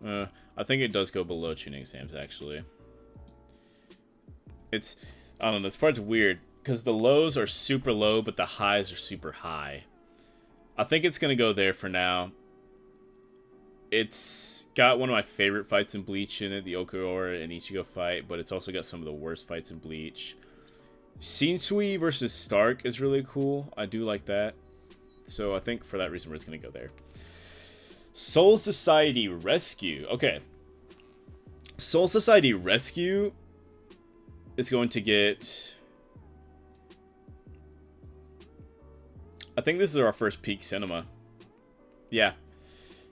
I think it does go below Chunin exams, actually. I don't know. This part's weird because the lows are super low, but the highs are super high. I think it's gonna go there for now. It's got one of my favorite fights in Bleach in it, the Okaora and Ichigo fight, but it's also got some of the worst fights in Bleach. Shinsui versus Stark is really cool. I do like that. So I think for that reason we're just gonna go there. Soul Society Rescue. Okay. Soul Society Rescue is going to get... I think this is our first peak cinema. Yeah.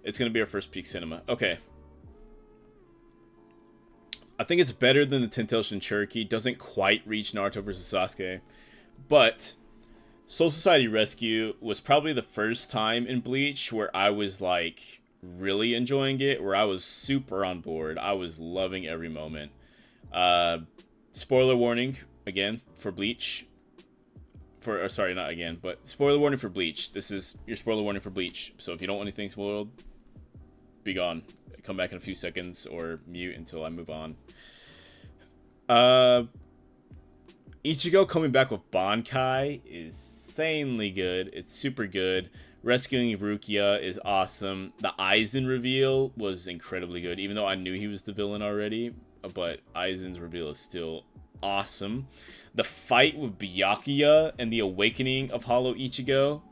It's going to be our first peak cinema. Okay. I think it's better than the Tentail Shinchuriki. Doesn't quite reach Naruto vs. Sasuke. But Soul Society Rescue was probably the first time in Bleach where I was like really enjoying it. Where I was super on board. I was loving every moment. Spoiler warning, again, for Bleach. Sorry, not again, but spoiler warning for Bleach. This is your spoiler warning for Bleach. So if you don't want anything spoiled, be gone. Come back in a few seconds or mute until I move on. Ichigo coming back with Bankai is insanely good. It's super good. Rescuing Rukia is awesome. The Aizen reveal was incredibly good, even though I knew he was the villain already. But Aizen's reveal is still awesome. The fight with Byakuya and the awakening of Hollow Ichigo,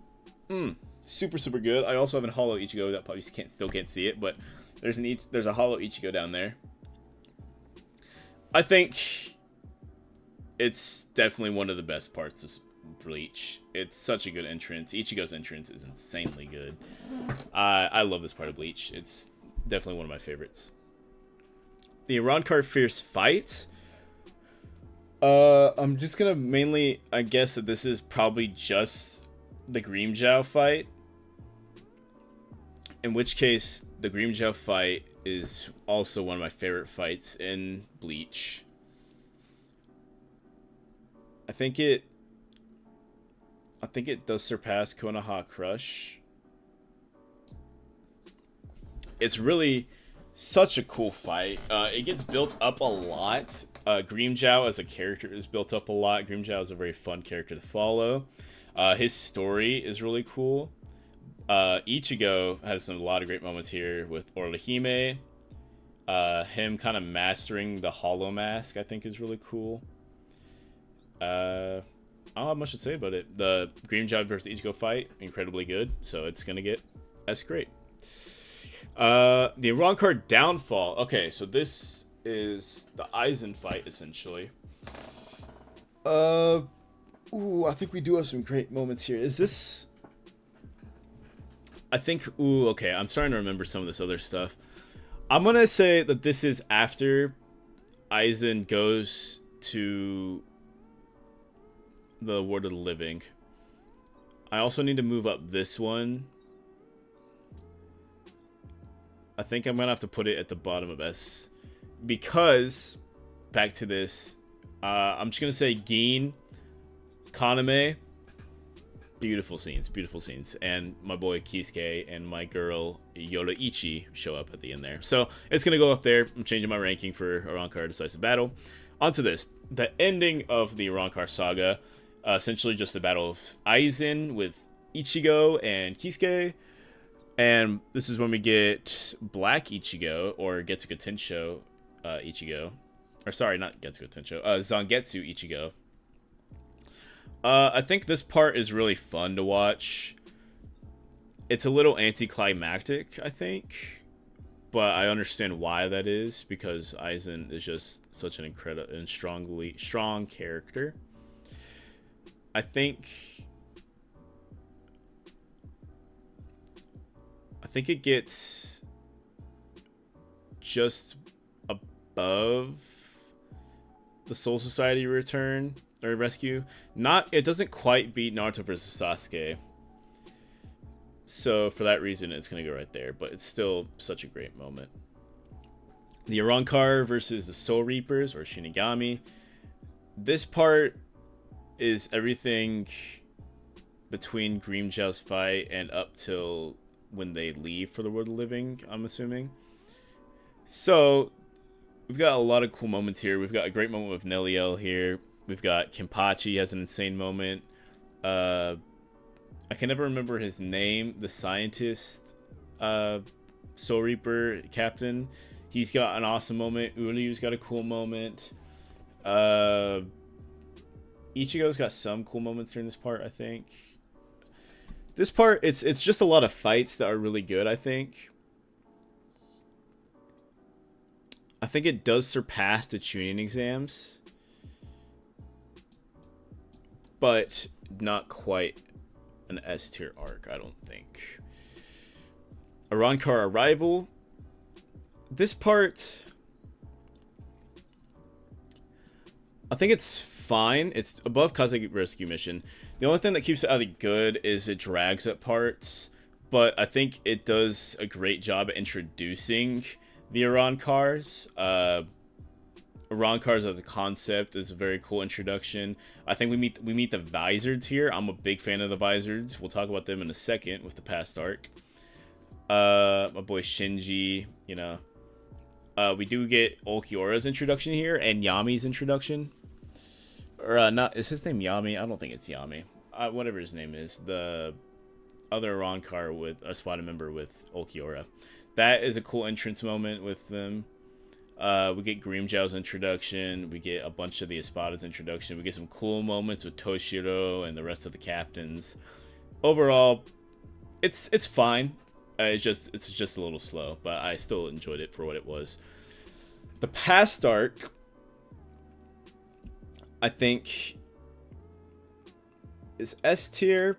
super super good. I also have a Hollow Ichigo that probably still can't see it, but there's a Hollow Ichigo down there. I think it's definitely one of the best parts of Bleach. It's such a good entrance. Ichigo's entrance is insanely good. I love this part of Bleach. It's definitely one of my favorites. The Arrancar Fierce fight. I'm just gonna mainly, I guess that this is probably just the Grimmjow fight. In which case, the Grimmjow fight is also one of my favorite fights in Bleach. I think it does surpass Konoha Crush. It's really such a cool fight. It gets built up a lot. Grimmjow as a character is built up a lot. Grimmjow is a very fun character to follow. His story is really cool. Ichigo has a lot of great moments here with Orihime. Him kind of mastering the Hollow Mask, I think, is really cool. I don't have much to say about it. The Grimmjow versus Ichigo fight, incredibly good. So it's going to get S great. The Arrancar Downfall. Okay, so this is the Aizen fight, essentially. I think we do have some great moments here. Is this... I think... okay, I'm starting to remember some of this other stuff. I'm gonna say that this is after Aizen goes to the World of the Living. I also need to move up this one. I think I'm gonna have to put it at the bottom of S. Because, back to this, I'm just gonna say Gin, Kaname, beautiful scenes, and my boy Kisuke and my girl Yoruichi show up at the end there. So it's gonna go up there. I'm changing my ranking for Arrancar Decisive Battle. Onto this, the ending of the Arrancar saga, essentially just a battle of Aizen with Ichigo and Kisuke. And this is when we get Black Ichigo, or Getsuga Tensho Ichigo. Or sorry, not Getsuga Tensho, Zangetsu Ichigo. I think this part is really fun to watch. It's a little anticlimactic, I think. But I understand why that is, because Aizen is just such an incredible and strong character. I think it gets just above the Soul Society return or rescue. It doesn't quite beat Naruto vs. Sasuke. So for that reason, it's gonna go right there. But it's still such a great moment. The Arrancar versus the Soul Reapers or Shinigami. This part is everything between Grimmjow's fight and up till when they leave for the World of the Living, I'm assuming. So we've got a lot of cool moments here. We've got a great moment with Neliel here. We've got Kenpachi has an insane moment. I can never remember his name. The scientist, Soul Reaper captain. He's got an awesome moment. Uryu's got a cool moment. Ichigo's got some cool moments during this part, I think. This part, it's just a lot of fights that are really good, I think. I think it does surpass the tuning exams. But not quite an S tier arc, I don't think. Arrancar Arrival. This part, I think it's fine. It's above Kazekage Rescue Mission. The only thing that keeps it out of good is it drags at parts, but I think it does a great job at introducing the Arrancars. Arrancars as a concept is a very cool introduction. I think we meet the Vizards here. I'm a big fan of the Vizards. We'll talk about them in a second with the past arc. My boy Shinji, you know. We do get Ulquiorra's introduction here and Yami's introduction. Or not, is his name Yami? I don't think it's Yami. Whatever his name is, the other Arrancar with a squad member with Ulquiorra. That is a cool entrance moment with them. We get Grimmjow's introduction. We get a bunch of the Espada's introduction. We get some cool moments with Toshiro and the rest of the captains. Overall, it's fine. It's just a little slow, but I still enjoyed it for what it was. The past arc, I think, is S tier.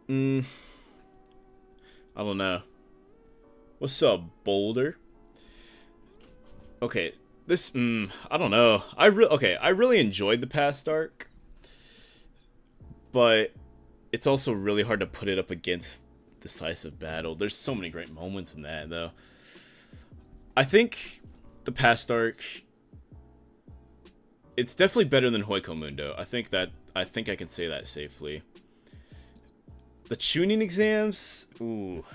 I don't know. What's up, Boulder? Okay, this I don't know. I really enjoyed the past arc, but it's also really hard to put it up against Decisive Battle. There's so many great moments in that, though. I think the past arc, it's definitely better than Hoiko Mundo. I think I can say that safely. The tuning exams, ooh.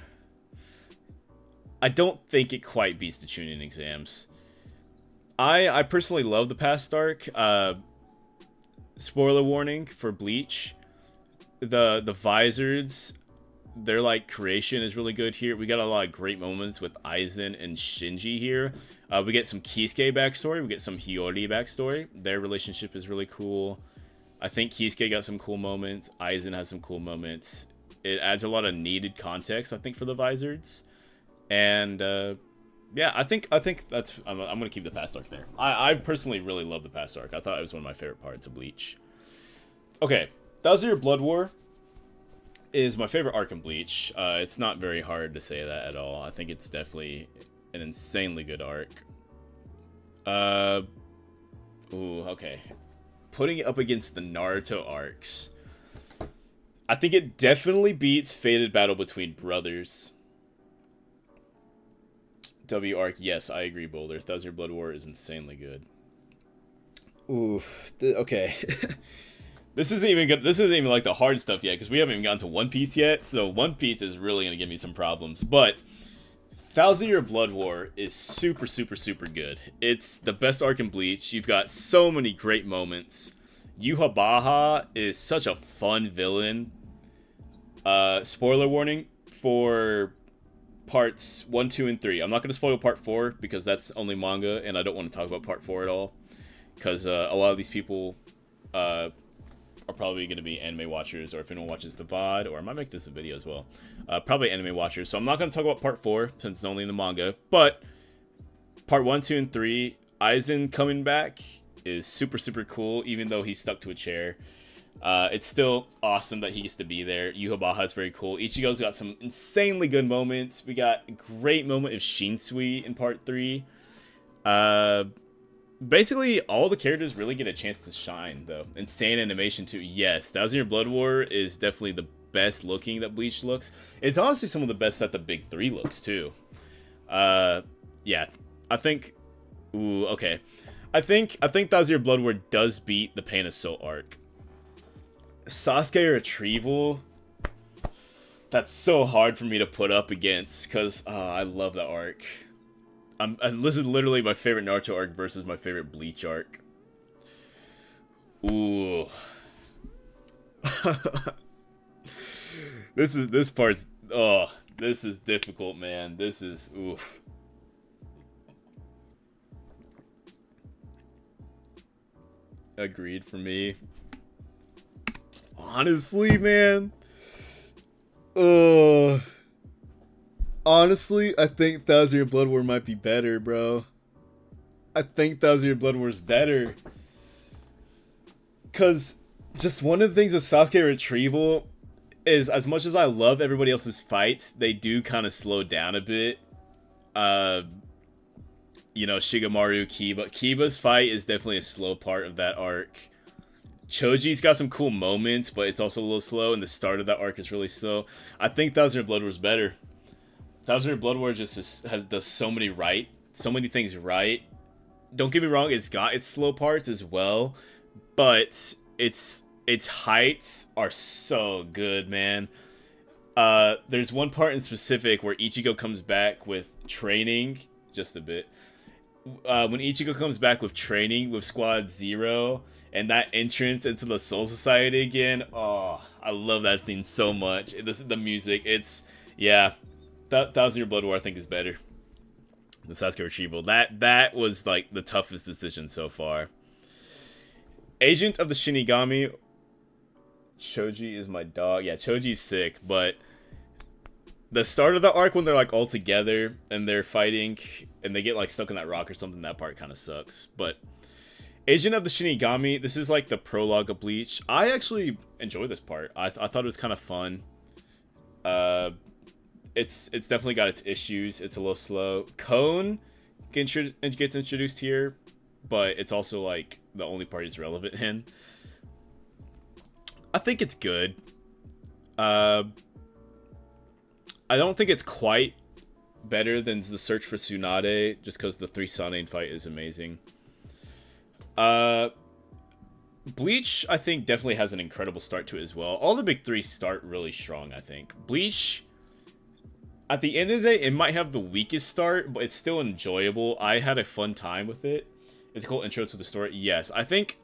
I don't think it quite beats the tuning exams. I personally love the past arc. Spoiler warning for Bleach. The Vizards, their like creation is really good here. We got a lot of great moments with Aizen and Shinji here. We get some Kisuke backstory. We get some Hiyori backstory. Their relationship is really cool. I think Kisuke got some cool moments. Aizen has some cool moments. It adds a lot of needed context, I think, for the Vizards. And yeah, I think that's. I'm gonna keep the past arc there. I personally really love the past arc. I thought it was one of my favorite parts of Bleach. Okay, Thousand Year Blood War is my favorite arc in Bleach. It's not very hard to say that at all. I think it's definitely an insanely good arc. Ooh, okay. Putting it up against the Naruto arcs, I think it definitely beats Fated Battle Between Brothers. W arc, yes, I agree, Boulder. Thousand Year Blood War is insanely good. Oof. Okay. This isn't even good. This isn't even like the hard stuff yet, because we haven't even gotten to One Piece yet. So One Piece is really gonna give me some problems. But Thousand Year Blood War is super, super, super good. It's the best arc in Bleach. You've got so many great moments. Yuha is such a fun villain. Spoiler warning for parts 1, 2, and 3. I'm not going to spoil part 4 because that's only manga, and I don't want to talk about part 4 at all. Because a lot of these people are probably going to be anime watchers, or if anyone watches the VOD, or I might make this a video as well. Probably anime watchers. So I'm not going to talk about part 4 since it's only in the manga. But part 1, 2, and 3, Aizen coming back is super, super cool, even though he's stuck to a chair. It's still awesome that he gets to be there. Yuha is very cool. Ichigo's got some insanely good moments. We got a great moment of Shinsui in part 3. Basically, all the characters really get a chance to shine, though. Insane animation, too. Yes, Thousand Year Blood War is definitely the best looking that Bleach looks. It's honestly some of the best that the Big 3 looks, too. Yeah, I think... Ooh, okay. I think Thousand Year Blood War does beat the Pain of Soul arc. Sasuke Retrieval, that's so hard for me to put up against, because I love that arc. This is literally my favorite Naruto arc versus my favorite Bleach arc. Ooh. This part's, oh, this is difficult, man. This is, oof. Agreed for me. Honestly, man. Honestly, I think Thousand Year Blood War might be better, bro. I think Thousand Year Blood War is better. Because just one of the things with Sasuke Retrieval is, as much as I love everybody else's fights, they do kind of slow down a bit. You know, Shigemaru, Kiba. Kiba's fight is definitely a slow part of that arc. Choji's got some cool moments, but it's also a little slow, and the start of that arc is really slow. I think Thousand Year Blood War is better. Thousand Year Blood War just does so many things right. Don't get me wrong, it's got its slow parts as well, but its heights are so good, man. There's one part in specific where Ichigo comes back with training, just a bit. When Ichigo comes back with training with Squad Zero and that entrance into the Soul Society again, oh, I love that scene so much. The music, yeah, Thousand Year Blood War I think is better than Sasuke Retrieval. That was like the toughest decision so far. Agent of the Shinigami. Choji is my dog. Yeah, Choji's sick, but the start of the arc when they're like all together and they're fighting and they get like stuck in that rock or something, that part kind of sucks. But Agent of the Shinigami, this is like the prologue of Bleach. I actually enjoy this part. I thought it was kind of fun. It's definitely got its issues. It's a little slow. Cone gets introduced here, but it's also like the only part he's relevant in. I think it's good. I don't think it's quite better than the Search for Tsunade, just because the 3 Sannin fight is amazing. Bleach, I think, definitely has an incredible start to it as well. All the big 3 start really strong, I think. Bleach, at the end of the day, it might have the weakest start, but it's still enjoyable. I had a fun time with it. It's a cool intro to the story. Yes, I think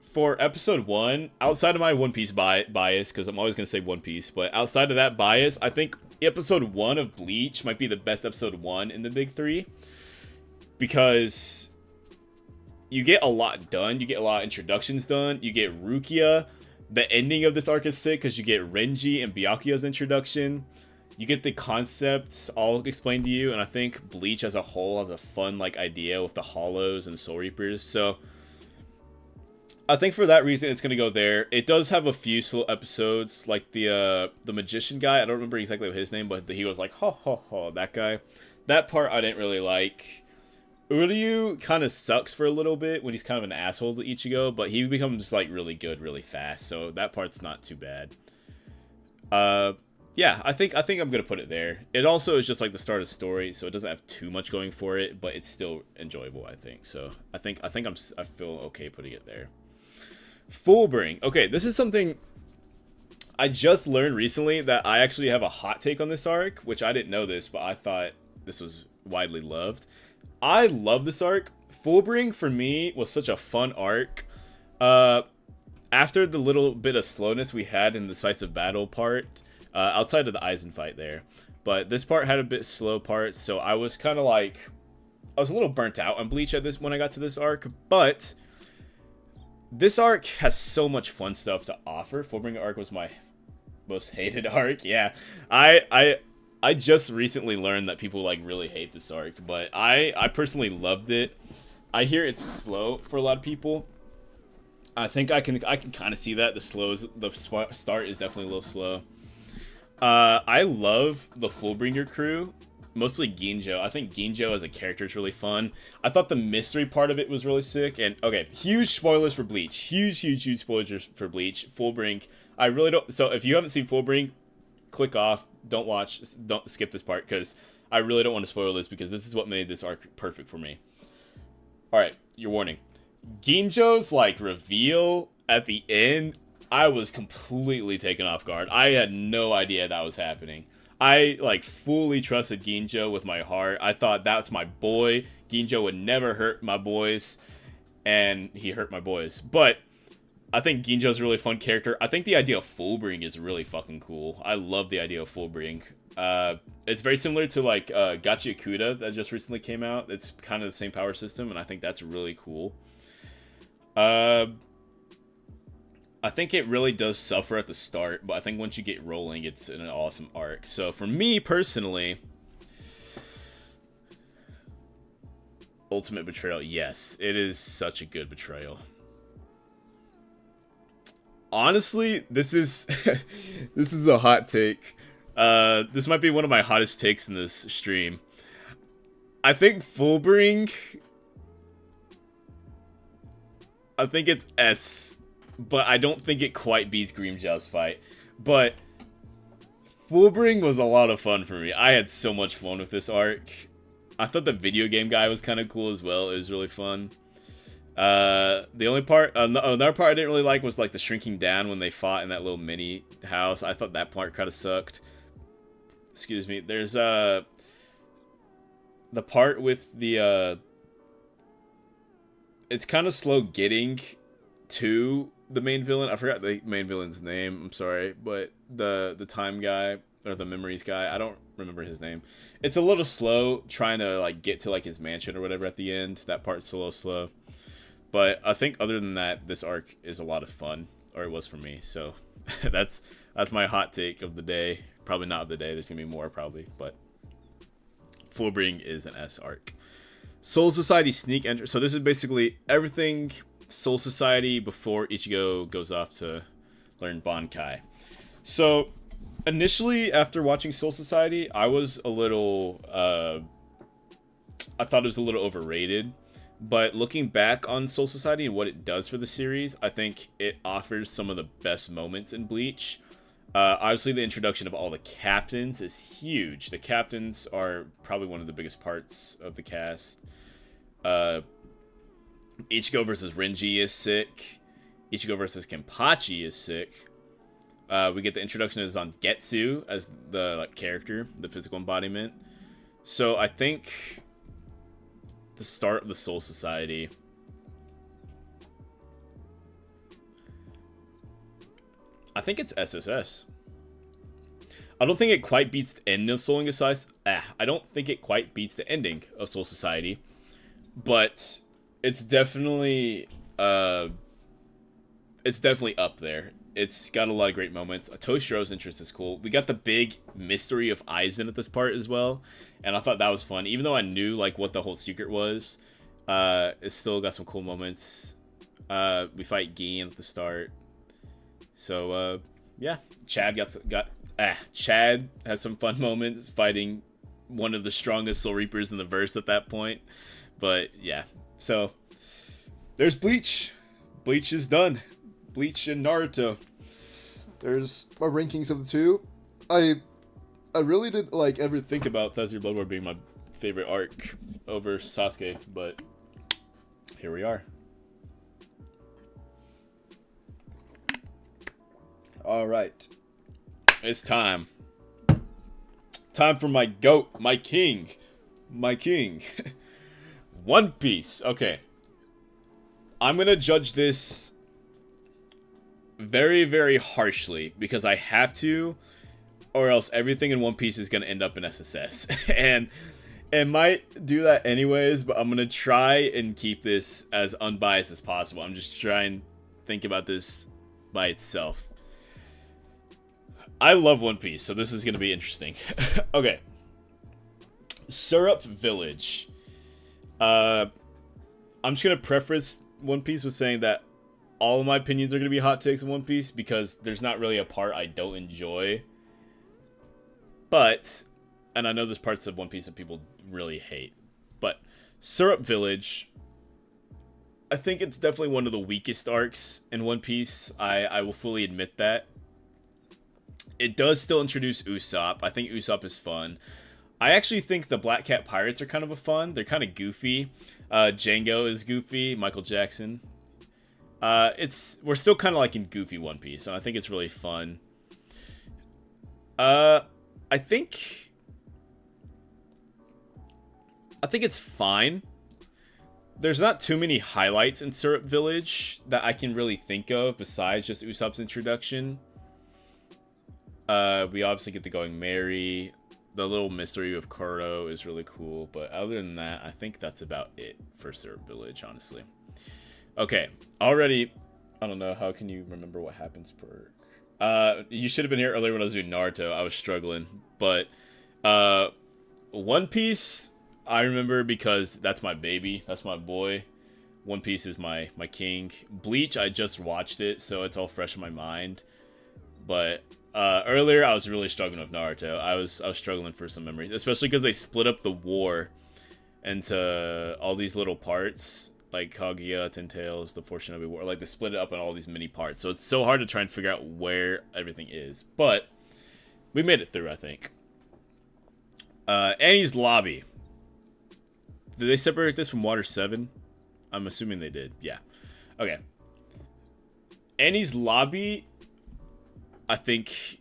for episode 1, outside of my One Piece bias, because I'm always going to say One Piece, but outside of that bias, I think episode 1 of Bleach might be the best episode 1 in the big 3. Because you get a lot done. You get a lot of introductions done. You get Rukia. The ending of this arc is sick because you get Renji and Byakuya's introduction. You get the concepts all explained to you. And I think Bleach as a whole has a fun like idea with the Hollows and Soul Reapers. So I think for that reason, it's going to go there. It does have a few slow episodes, like the magician guy. I don't remember exactly what his name, but he was like, ho, ho, ho, that guy. That part I didn't really like. Uryu kind of sucks for a little bit when he's kind of an asshole to Ichigo, but he becomes like really good really fast, so that part's not too bad. Yeah, I think I'm gonna put it there. It also is just like the start of the story, so it doesn't have too much going for it, but it's still enjoyable, I think. So I feel okay putting it there. Fullbring. Okay, this is something I just learned recently, that I actually have a hot take on this arc, which I didn't know this, but I thought this was widely loved. I love this arc. Fullbring, for me, was such a fun arc. After the little bit of slowness we had in the decisive battle part, outside of the Aizen fight there, but this part had a bit slow parts, so I was kind of like, I was a little burnt out on Bleach when I got to this arc, but this arc has so much fun stuff to offer. Fullbring arc was my most hated arc. Yeah, I just recently learned that people like really hate this arc, but I personally loved it. I hear it's slow for a lot of people. I think I can kind of see that the start is definitely a little slow. I love the Fullbringer crew, mostly Ginjo. I think Ginjo as a character is really fun. I thought the mystery part of it was really sick. And okay, huge spoilers for Bleach. Huge spoilers for Bleach. Fullbring. I really don't. So if you haven't seen Fullbring, click off. Don't watch. Don't skip this part because I really don't want to spoil this because this is what made this arc perfect for me. All right, your warning. Ginjo's like reveal at the end, I was completely taken off guard. I had no idea that was happening. I like fully trusted Ginjo with my heart. I thought that's my boy. Ginjo would never hurt my boys, and he hurt my boys. But I think Ginjo's a really fun character. I think the idea of Fullbring is really fucking cool. I love the idea of Fullbring. It's very similar to like Gachi Akuda that just recently came out. It's kind of the same power system, and I think that's really cool. I think it really does suffer at the start, but I think once you get rolling, it's an awesome arc. So for me personally, Ultimate Betrayal, yes, it is such a good betrayal. Honestly, this is this is a hot take. This might be one of my hottest takes in this stream. I think Fullbring, I think it's S, but I don't think it quite beats Grimmjow's fight. But Fullbring was a lot of fun for me. I had so much fun with this arc. I thought the video game guy was kind of cool as well. It was really fun. The only part, another part I didn't really like was like the shrinking down when they fought in that little mini house. I thought that part kind of sucked. Excuse me. There's the part with the it's kind of slow getting to the main villain. I forgot the main villain's name. I'm sorry, but the time guy or the memories guy, I don't remember his name. It's a little slow trying to like get to like his mansion or whatever at the end. That part's a little slow. But I think other than that, this arc is a lot of fun, or it was for me. So that's my hot take of the day. Probably not of the day. There's gonna be more probably, but Fullbring is an S arc. Soul Society sneak enter. So this is basically everything Soul Society before Ichigo goes off to learn Bankai. So initially, after watching Soul Society, I was a little I thought it was a little overrated. But looking back on Soul Society and what it does for the series, I think it offers some of the best moments in Bleach. Obviously, the introduction of all the captains is huge. The captains are probably one of the biggest parts of the cast. Ichigo versus Renji is sick. Ichigo versus Kenpachi is sick. We get the introduction of Zangetsu as the like character, the physical embodiment. So I think the start of the Soul Society, I think it's SSS. I don't think it quite beats the end of Soul Society. I don't think it quite beats the ending of Soul Society, but it's definitely up there. It's got a lot of great moments. Toshiro's interest is cool. We got the big mystery of Aizen at this part as well, and I thought that was fun. Even though I knew like what the whole secret was, it still got some cool moments. We fight Gin at the start, so yeah. Chad Chad has some fun moments fighting one of the strongest Soul Reapers in the verse at that point. But yeah, so there's Bleach. Bleach is done. Bleach and Naruto. There's my rankings of the two. I really didn't like ever think about Thursday Blood War being my favorite arc over Sasuke, but here we are. All right, it's time. Time for my goat, my king. One Piece. Okay, I'm gonna judge this very, very harshly because I have to, or else everything in One Piece is going to end up in SSS. And it might do that anyways, but I'm going to try and keep this as unbiased as possible. I'm just trying to think about this by itself. I love One Piece, so this is going to be interesting. Okay. Syrup Village. I'm just going to preface One Piece with saying that all of my opinions are going to be hot takes in One Piece because there's not really a part I don't enjoy. But, and I know there's parts of One Piece that people really hate, but Syrup Village, I think it's definitely one of the weakest arcs in One Piece. I will fully admit that. It does still introduce Usopp. I think Usopp is fun. I actually think the Black Cat Pirates are kind of fun. They're kind of goofy. Django is goofy. Michael Jackson. We're still kind of like in goofy One Piece, and I think it's really fun. I I think it's fine. There's not too many highlights in Syrup Village that I can really think of besides just Usopp's introduction. We obviously get the Going Merry. The little mystery of Kuro is really cool, but other than that, I think that's about it for Syrup Village, honestly. Okay, already, I don't know, how can you remember what happens per... you should have been here earlier when I was doing Naruto. I was struggling, but One Piece, I remember because that's my baby, that's my boy. One Piece is my king. Bleach, I just watched it, so it's all fresh in my mind. But earlier, I was really struggling with Naruto. I was struggling for some memories, especially because they split up the war into all these little parts, like Kaguya, Ten Tails, the Four Shinobi War. Like, they split it up in all these mini parts, so it's so hard to try and figure out where everything is. But we made it through, I think. Annie's Lobby. Did they separate this from Water 7? I'm assuming they did. Yeah. Okay. Annie's Lobby, I think...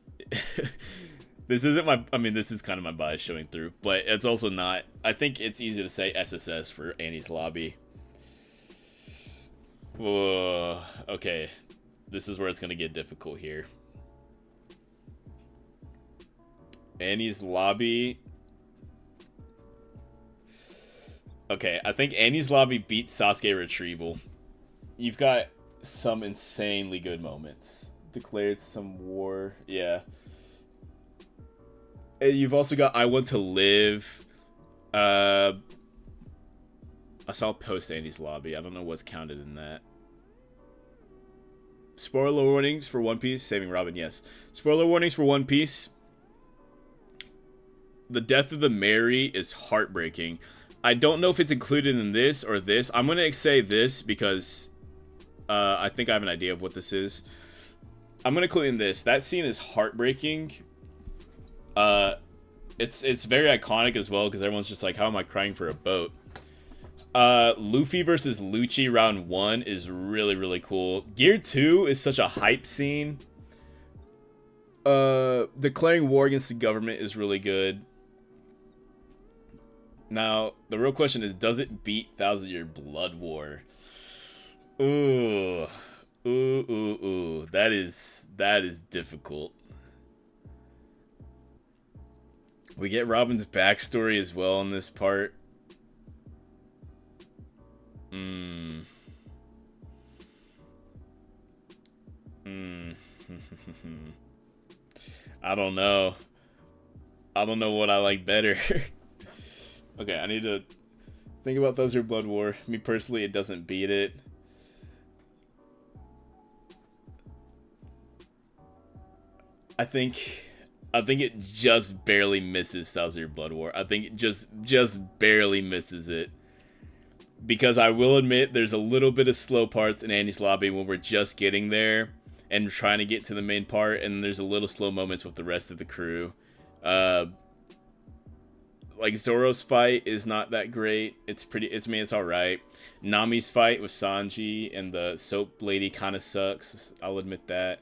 this isn't my... I mean, this is kind of my bias showing through, but it's also not... I think it's easy to say SSS for Annie's Lobby. Okay. This is where it's going to get difficult here. Annie's Lobby... Okay, I think Annie's Lobby beats Sasuke Retrieval. You've got some insanely good moments. Declared some war. Yeah. And you've also got I Want to Live. I saw post Annie's Lobby. I don't know what's counted in that. Spoiler warnings for One Piece. Saving Robin, yes. Spoiler warnings for One Piece. The death of the Mary is heartbreaking. I don't know if it's included in this or this. I'm going to say this because I think I have an idea of what this is. I'm going to include in this. That scene is heartbreaking. It's very iconic as well because everyone's just like, how am I crying for a boat? Luffy versus Lucci round 1 is really, really cool. Gear 2 is such a hype scene. Declaring war against the government is really good. Now, the real question is, does it beat Thousand Year Blood War? Ooh. That is difficult. We get Robin's backstory as well in this part. I don't know. I don't know what I like better. Okay, I need to think about Thousand Year Blood War. Me personally, it doesn't beat it. I think it just barely misses Thousand Year Blood War. I think it just barely misses it. Because I will admit, there's a little bit of slow parts in Annie's Lobby when we're just getting there and trying to get to the main part, and there's a little slow moments with the rest of the crew. Like, Zoro's fight is not that great. It's alright. Nami's fight with Sanji and the soap lady kind of sucks. I'll admit that.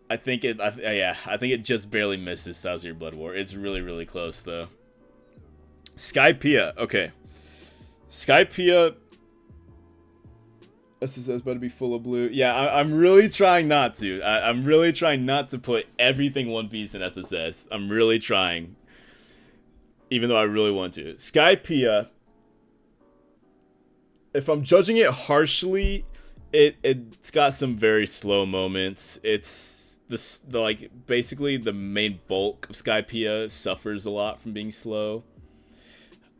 I think it just barely misses Thousand Year Blood War. It's really, really close, though. Skypiea. Okay. Skypiea. SSS about to be full of blue. Yeah, I'm really trying not to. I'm really trying not to put everything One Piece in SSS. I'm really trying. Even though I really want to. Skypiea, if I'm judging it harshly, it's got some very slow moments. It's basically the main bulk of Skypiea suffers a lot from being slow.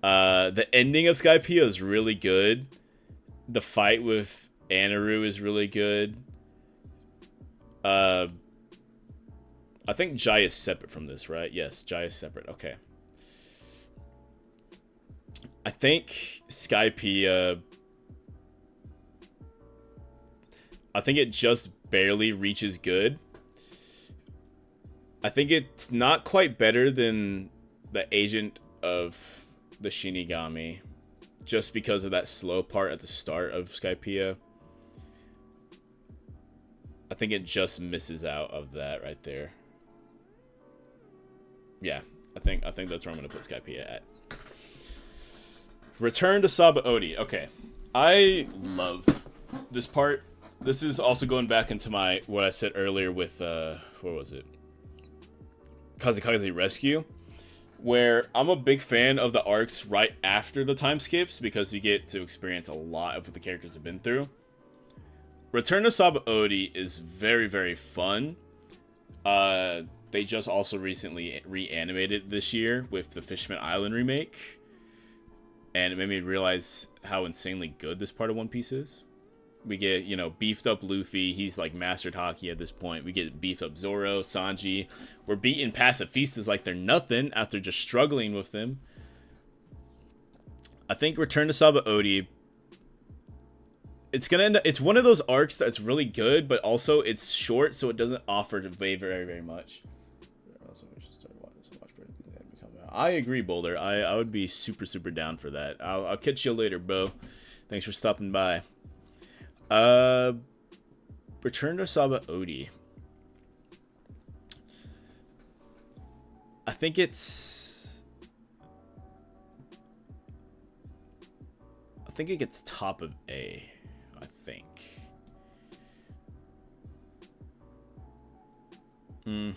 The ending of Skypiea is really good. The fight with Anaru is really good. I think Jai is separate from this, right? Yes, Jai is separate. Okay. I think Skypiea... I think it just barely reaches good. I think it's not quite better than the Agent of the Shinigami. Just because of that slow part at the start of Skypiea. I think it just misses out of that right there. Yeah, I think that's where I'm gonna put Skypiea at. Return to Sabaody. Okay, I love this part. This is also going back into my what I said earlier with what was it? Kazekaze Rescue, where I'm a big fan of the arcs right after the time skips because you get to experience a lot of what the characters have been through. Return to Sabaody is very, very fun. They just also recently reanimated this year with the Fishman Island remake, and it made me realize how insanely good this part of One Piece is. We get, you know, beefed up Luffy. He's like mastered hockey at this point. We get beefed up Zoro, Sanji. We're beating pacifistas like they're nothing after just struggling with them. I think Return to Sabaody, it's gonna end up, it's one of those arcs that's really good, but also it's short, so it doesn't offer very, very, very much. I agree, Boulder. I would be super, super down for that. I'll catch you later, bro. Thanks for stopping by. Return to Sabaody. I think it gets top of A. I think. I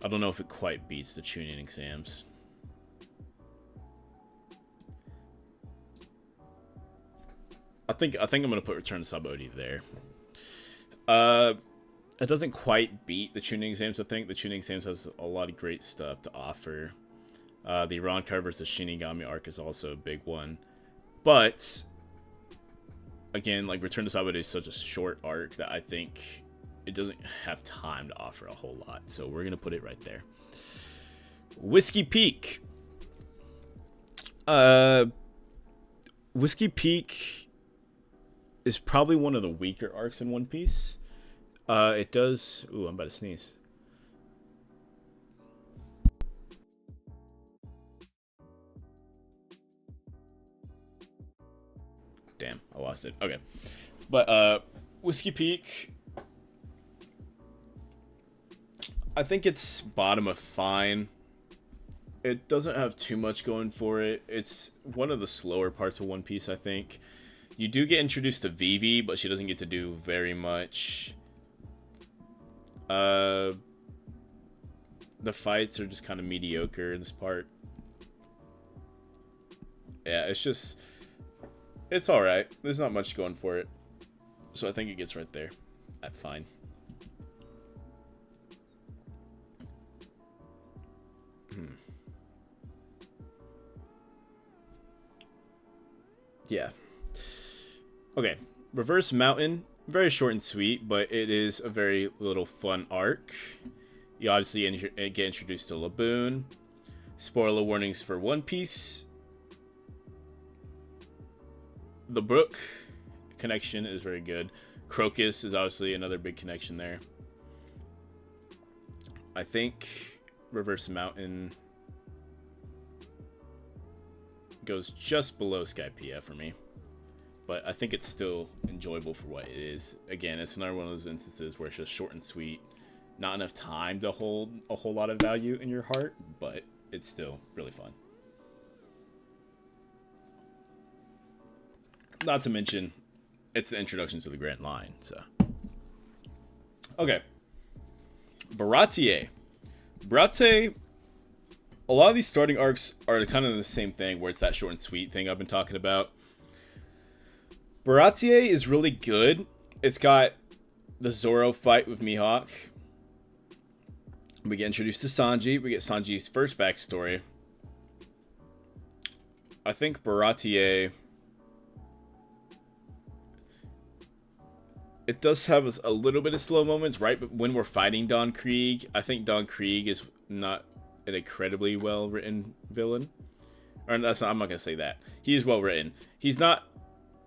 don't know if it quite beats the tuning exams. I think I'm gonna put Return to Sabaody there. It doesn't quite beat the tuning exams. I think the tuning exams has a lot of great stuff to offer. The Ironclad versus Shinigami arc is also a big one, but again, like Return to Sabaody is such a short arc that I think it doesn't have time to offer a whole lot. So we're gonna put it right there. Whiskey Peak. Whiskey Peak is probably one of the weaker arcs in One Piece. It does... Ooh, I'm about to sneeze. Damn, I lost it. Okay. But, Whiskey Peak... I think it's bottom of fine. It doesn't have too much going for it. It's one of the slower parts of One Piece, I think. You do get introduced to Vivi, but she doesn't get to do very much. The fights are just kind of mediocre in this part. Yeah, it's alright. There's not much going for it. So I think it gets right there at fine. Yeah. Okay, Reverse Mountain, very short and sweet, but it is a very little fun arc. You obviously get introduced to Laboon. Spoiler warnings for One Piece. The Brook connection is very good. Crocus is obviously another big connection there. I think Reverse Mountain goes just below Skypiea for me. But I think it's still enjoyable for what it is. Again, it's another one of those instances where it's just short and sweet. Not enough time to hold a whole lot of value in your heart, but it's still really fun. Not to mention, it's the introduction to the Grand Line, so. Okay. Baratie. Baratie, a lot of these starting arcs are kind of the same thing, where it's that short and sweet thing I've been talking about. Baratie is really good. It's got the Zoro fight with Mihawk. We get introduced to Sanji. We get Sanji's first backstory. I think Baratie... It does have a little bit of slow moments, right? But when we're fighting Don Krieg, I think Don Krieg is not an incredibly well-written villain. Or that's not, I'm not going to say that. He is well-written. He's not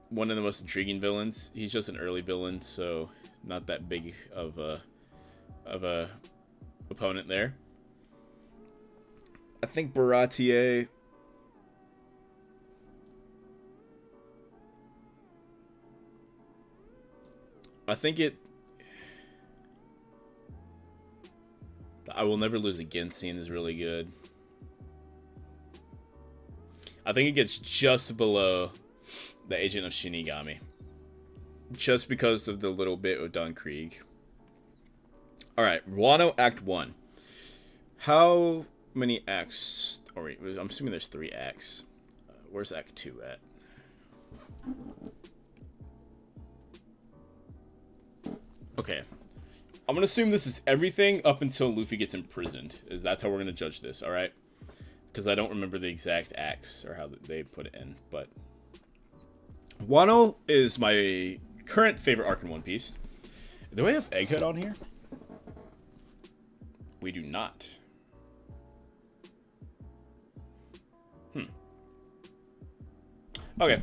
one of the most intriguing villains. He's just an early villain, so not that big of a opponent there. I think Baratie... I think I Will Never Lose Again scene is really good. I think it gets just below the Agent of Shinigami. Just because of the little bit of Don Krieg. Alright, Wano Act 1. How many acts? Oh, wait, I'm assuming there's 3 acts. Where's Act 2 at? Okay. I'm going to assume this is everything up until Luffy gets imprisoned. That's how we're going to judge this, alright? Because I don't remember the exact acts or how they put it in, but Wano is my current favorite arc in One Piece. Do I have Egghead on here? We do not. Okay.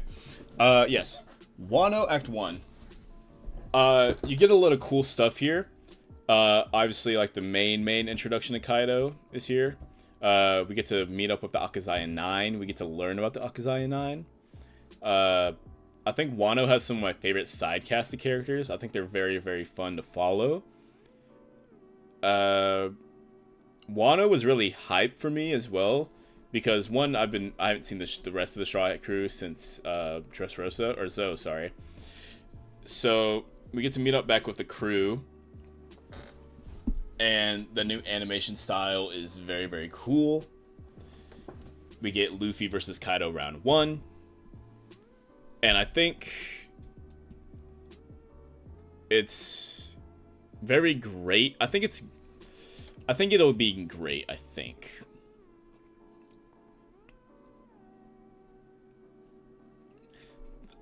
Yes. Wano Act 1. You get a lot of cool stuff here. Obviously, like the main introduction to Kaido is here. We get to meet up with the Akazaya 9. We get to learn about the Akazaya 9. I think Wano has some of my favorite side-casted characters. I think they're very, very fun to follow. Wano was really hyped for me as well. Because, one, I haven't seen the rest of the Straw Hat crew since Dressrosa, or Zoe, sorry. So, we get to meet up back with the crew. And the new animation style is very, very cool. We get Luffy versus Kaido round 1. And I think it's very great. I think it'll be great, I think.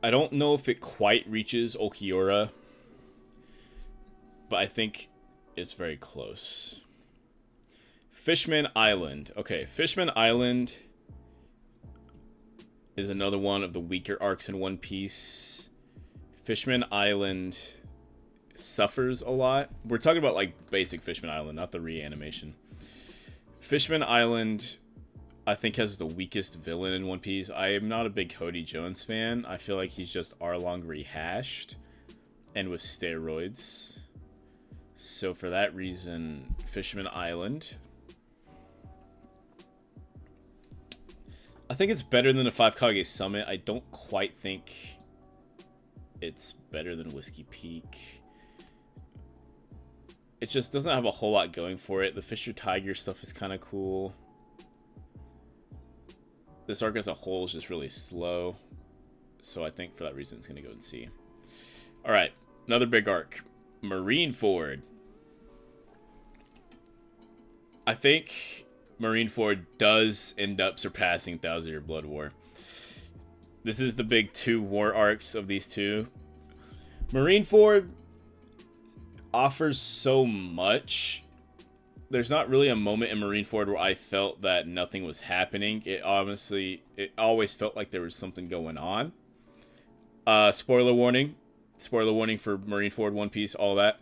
I don't know if it quite reaches Okiura, but I think it's very close. Fishman Island. Okay, Fishman Island is another one of the weaker arcs in One Piece. Fishman Island suffers a lot. We're talking about like basic Fishman Island, not the reanimation. Fishman Island, I think, has the weakest villain in One Piece. I am not a big Cody Jones fan. I feel like he's just Arlong rehashed and with steroids. So for that reason, Fishman Island. I think it's better than the Five Kage Summit. I don't quite think it's better than Whiskey Peak. It just doesn't have a whole lot going for it. The Fisher Tiger stuff is kind of cool. This arc as a whole is just really slow. So I think for that reason it's going to go and see. Alright, another big arc. Marineford. I think Marineford does end up surpassing Thousand Year Blood War. This is the big 2 war arcs of these two. Marineford offers so much. There's not really a moment in Marineford where I felt that nothing was happening. It always felt like there was something going on. Spoiler warning. Spoiler warning for Marineford, One Piece, all that.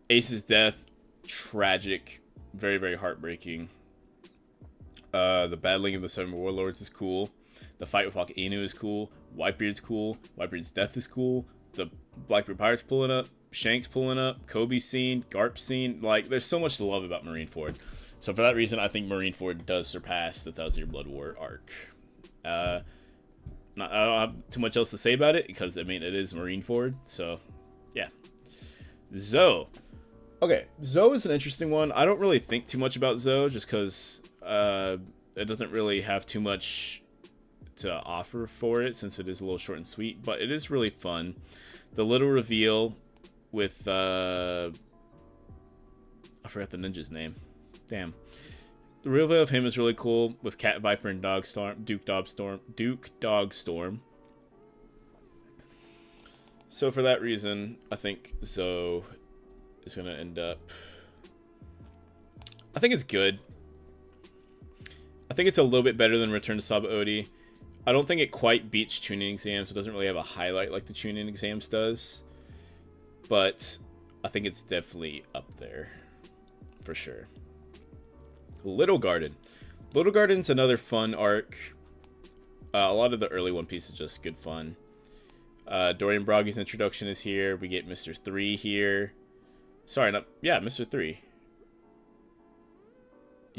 Ace's death, tragic. Very, very heartbreaking. The battling of the 7 warlords is cool. The fight with Hawk Inu is cool. Whitebeard's cool. Whitebeard's death is cool. The Blackbeard Pirates pulling up. Shanks pulling up. Kobe's scene. Garp's scene. Like, there's so much to love about Marineford. So for that reason, I think Marineford does surpass the Thousand Year Blood War arc. I don't have too much else to say about it because, I mean, it is Marineford. So, yeah. Zoe. Okay, Zoe is an interesting one. I don't really think too much about Zoe just because it doesn't really have too much to offer for it since it is a little short and sweet, but it is really fun. The little reveal with I forgot the ninja's name. Damn. The reveal of him is really cool with Cat Viper and Duke Dogstorm. So for that reason, I think Zoe is going to end up... I think it's good. I think it's a little bit better than Return to Sabaody. I don't think it quite beats Chunin Exams. It doesn't really have a highlight like the Chunin Exams does. But I think it's definitely up there. For sure. Little Garden. Little Garden's another fun arc. A lot of the early One Piece is just good fun. Dorian Broggy's introduction is here. We get Mr. 3 here. Sorry, not... Yeah, Mr. 3.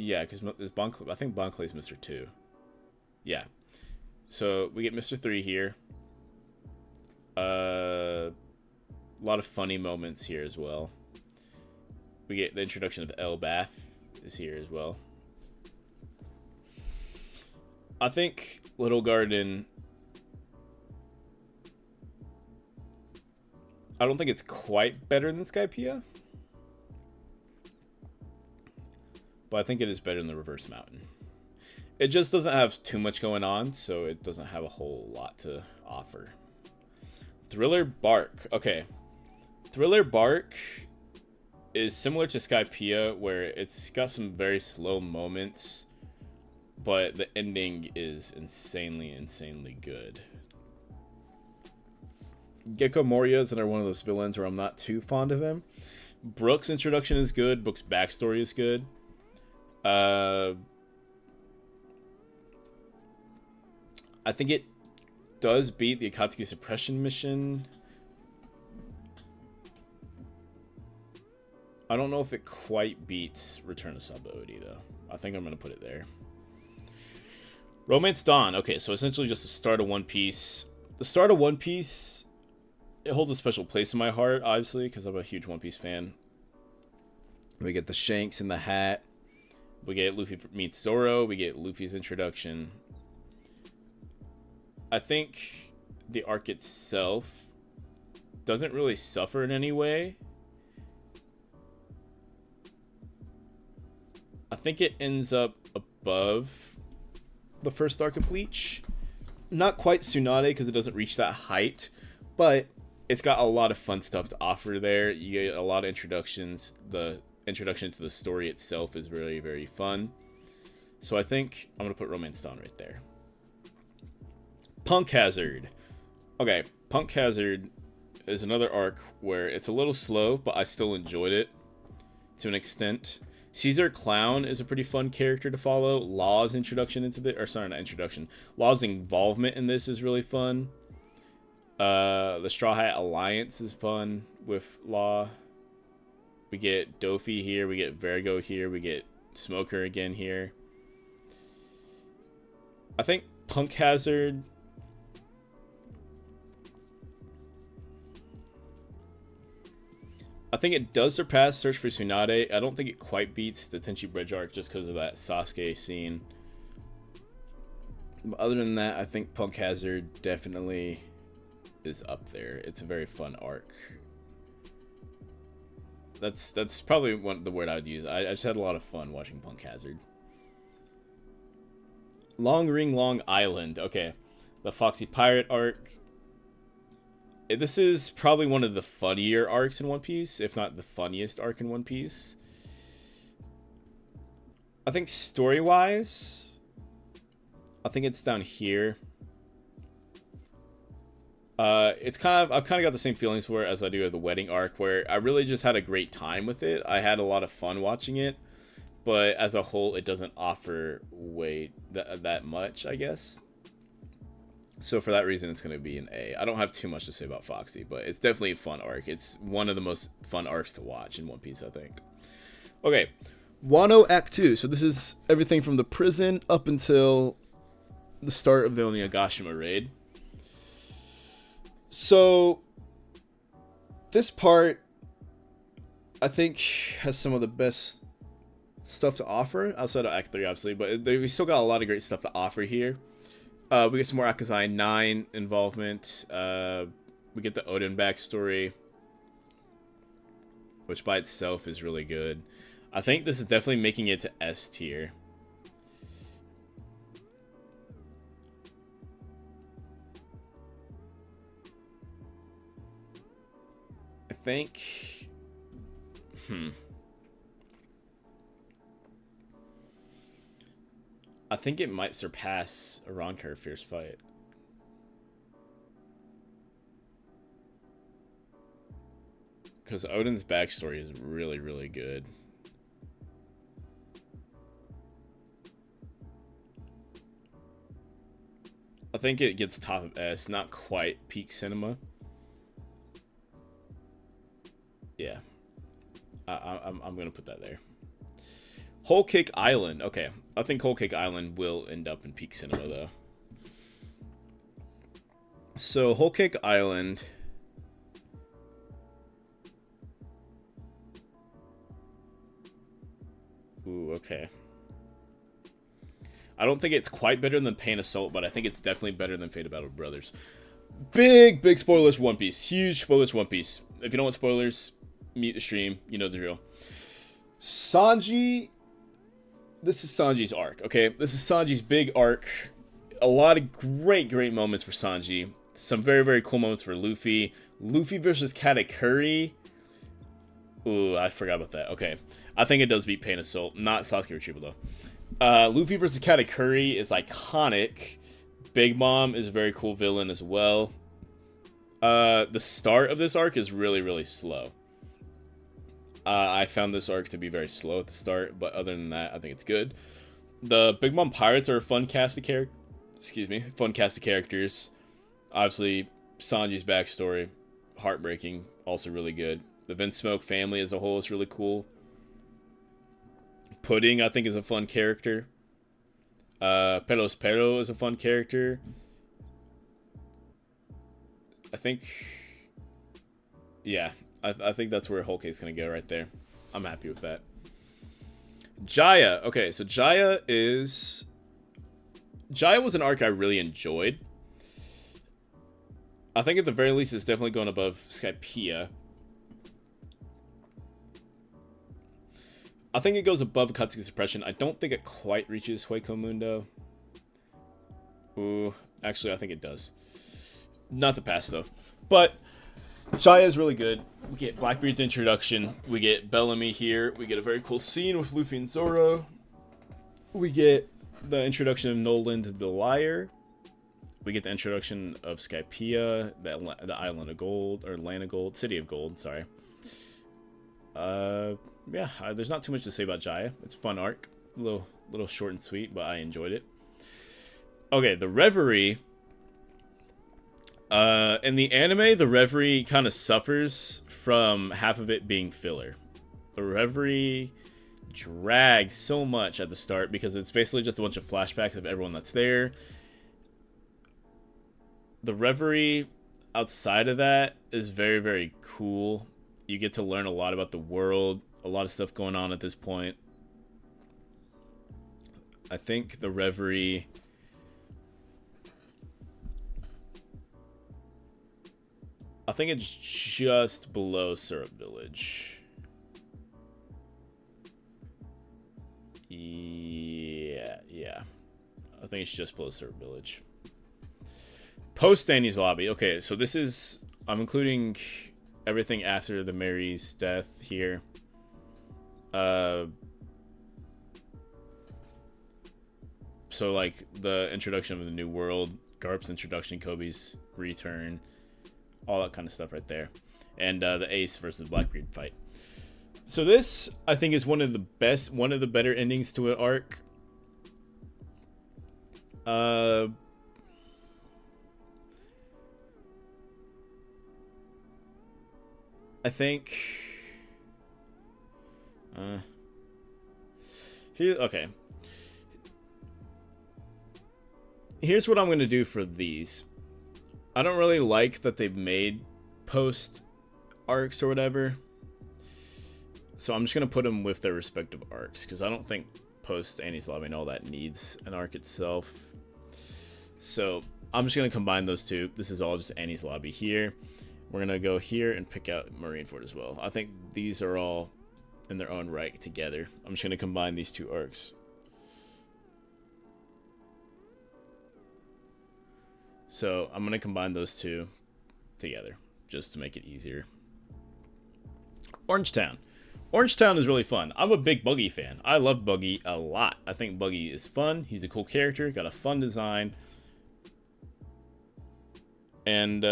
Yeah, because I think Bon Clay's Mr. 2. Yeah. So we get Mr. 3 here. A lot of funny moments here as well. We get the introduction of El Bath is here as well. I think Little Garden, I don't think it's quite better than Skypiea, but I think it is better than the Reverse Mountain. It just doesn't have too much going on, so it doesn't have a whole lot to offer. Thriller Bark. Okay. Thriller Bark is similar to Skypiea, where it's got some very slow moments, but the ending is insanely good. Gecko Moria is another one of those villains where I'm not too fond of him. Brooke's introduction is good. Brooke's backstory is good. I think it does beat the Akatsuki Suppression mission. I don't know if it quite beats Return of Sabaody, though. I think I'm going to put it there. Romance Dawn. Okay, so essentially just the start of One Piece. The start of One Piece, it holds a special place in my heart, obviously, because I'm a huge One Piece fan. We get the Shanks in the hat. We get Luffy meets Zoro. We get Luffy's introduction. I think the arc itself doesn't really suffer in any way. I think it ends up above the first arc of Bleach. Not quite Tsunade because it doesn't reach that height, but it's got a lot of fun stuff to offer there. You get a lot of introductions. The introduction to the story itself is very, very fun. So I think I'm going to put Romance Dawn right there. Punk Hazard. Okay, Punk Hazard is another arc where it's a little slow, but I still enjoyed it to an extent. Caesar Clown is a pretty fun character to follow. Law's introduction into the, or sorry, not introduction. Law's involvement in this is really fun. The Straw Hat Alliance is fun with Law. We get Dofi here. We get Vergo here. We get Smoker again here. I think Punk Hazard, I think it does surpass Search for Tsunade. I don't think it quite beats the Tenchi Bridge arc just because of that Sasuke scene. But other than that, I think Punk Hazard definitely is up there. It's a very fun arc. That's probably the word I would use. I just had a lot of fun watching Punk Hazard. Long Ring Long Island. Okay. The Foxy Pirate arc. This is probably one of the funnier arcs in One Piece, if not the funniest arc in One Piece. I think story-wise, I think it's down here. I've kind of got the same feelings for it as I do with the wedding arc, where I really just had a great time with it. I had a lot of fun watching it, but as a whole, it doesn't offer that much, I guess. So for that reason, it's going to be an A. I don't have too much to say about Foxy, but it's definitely a fun arc. It's one of the most fun arcs to watch in One Piece, I think. Okay, Wano Act 2. So this is everything from the prison up until the start of the Onigashima raid. So this part, I think, has some of the best stuff to offer outside of Act 3, obviously, but we still got a lot of great stuff to offer here. We get some more Akazai 9 involvement. We get the Odin backstory, which by itself is really good. I think this is definitely making it to S tier. I think... I think it might surpass a Roncar Fierce Fight. Because Odin's backstory is really, really good. I think it gets top of S, not quite peak cinema. Yeah. I'm going to put that there. Whole Cake Island. Okay, I think Whole Cake Island will end up in peak cinema though. So Whole Cake Island. Ooh, okay. I don't think it's quite better than Pain Assault, but I think it's definitely better than Fate of Battle Brothers. Big spoilers for One Piece. Huge spoilers for One Piece. If you don't want spoilers, mute the stream. You know the drill. Sanji. This is Sanji's arc, okay? This is Sanji's big arc. A lot of great moments for Sanji. Some very cool moments for Luffy. Luffy versus Katakuri. Ooh, I forgot about that. Okay. I think it does beat Pain Assault. Not Sasuke Retrieval, though. Luffy versus Katakuri is iconic. Big Mom is a very cool villain as well. The start of this arc is really slow. I found this arc to be very slow at the start, but other than that, I think it's good. The Big Mom Pirates are a fun cast of characters. Obviously, Sanji's backstory, heartbreaking, also really good. The Vinsmoke family as a whole is really cool. Pudding, I think, is a fun character. Pelos Pero is a fun character. I think... Yeah, I think that's where Whole Cake's going to go right there. I'm happy with that. Jaya. Okay, so Jaya was an arc I really enjoyed. I think at the very least it's definitely going above Skypiea. I think it goes above Akatsuki Suppression. I don't think it quite reaches Hueco Mundo. Ooh, actually I think it does. Not the past though. But Jaya is really good. We get Blackbeard's introduction. We get Bellamy here. We get a very cool scene with Luffy and Zoro. We get the introduction of Nolan to the Liar. We get the introduction of Skypiea, the Island of Gold, or Land of Gold, City of Gold, sorry. Yeah, there's not too much to say about Jaya. It's a fun arc. A little short and sweet, but I enjoyed it. Okay, the Reverie. In the anime, the Reverie kind of suffers from half of it being filler. The Reverie drags so much at the start because it's basically just a bunch of flashbacks of everyone that's there. The Reverie outside of that is very cool. You get to learn a lot about the world, a lot of stuff going on at this point. I think the Reverie... I think it's just below Syrup Village. Yeah. I think it's just below Syrup Village. Post Danny's Lobby. Okay, so this is... I'm including everything after the Mary's death here. So, like, the introduction of the new world, Garp's introduction, Kobe's return, all that kind of stuff right there. And the Ace versus Blackbeard fight. So this, I think, is one of the better endings to an arc. I think... okay. Here's what I'm going to do for these. I don't really like that they've made post arcs or whatever. So I'm just going to put them with their respective arcs, because I don't think post Annie's Lobby and all that needs an arc itself. So I'm just going to combine those two. This is all just Annie's Lobby here. We're going to go here and pick out Marineford as well. I think these are all in their own right together. I'm just going to combine these two arcs. So I'm going to combine those two together just to make it easier. Orangetown. Orangetown is really fun. I'm a big Buggy fan. I love Buggy a lot. I think Buggy is fun. He's a cool character. Got a fun design. And,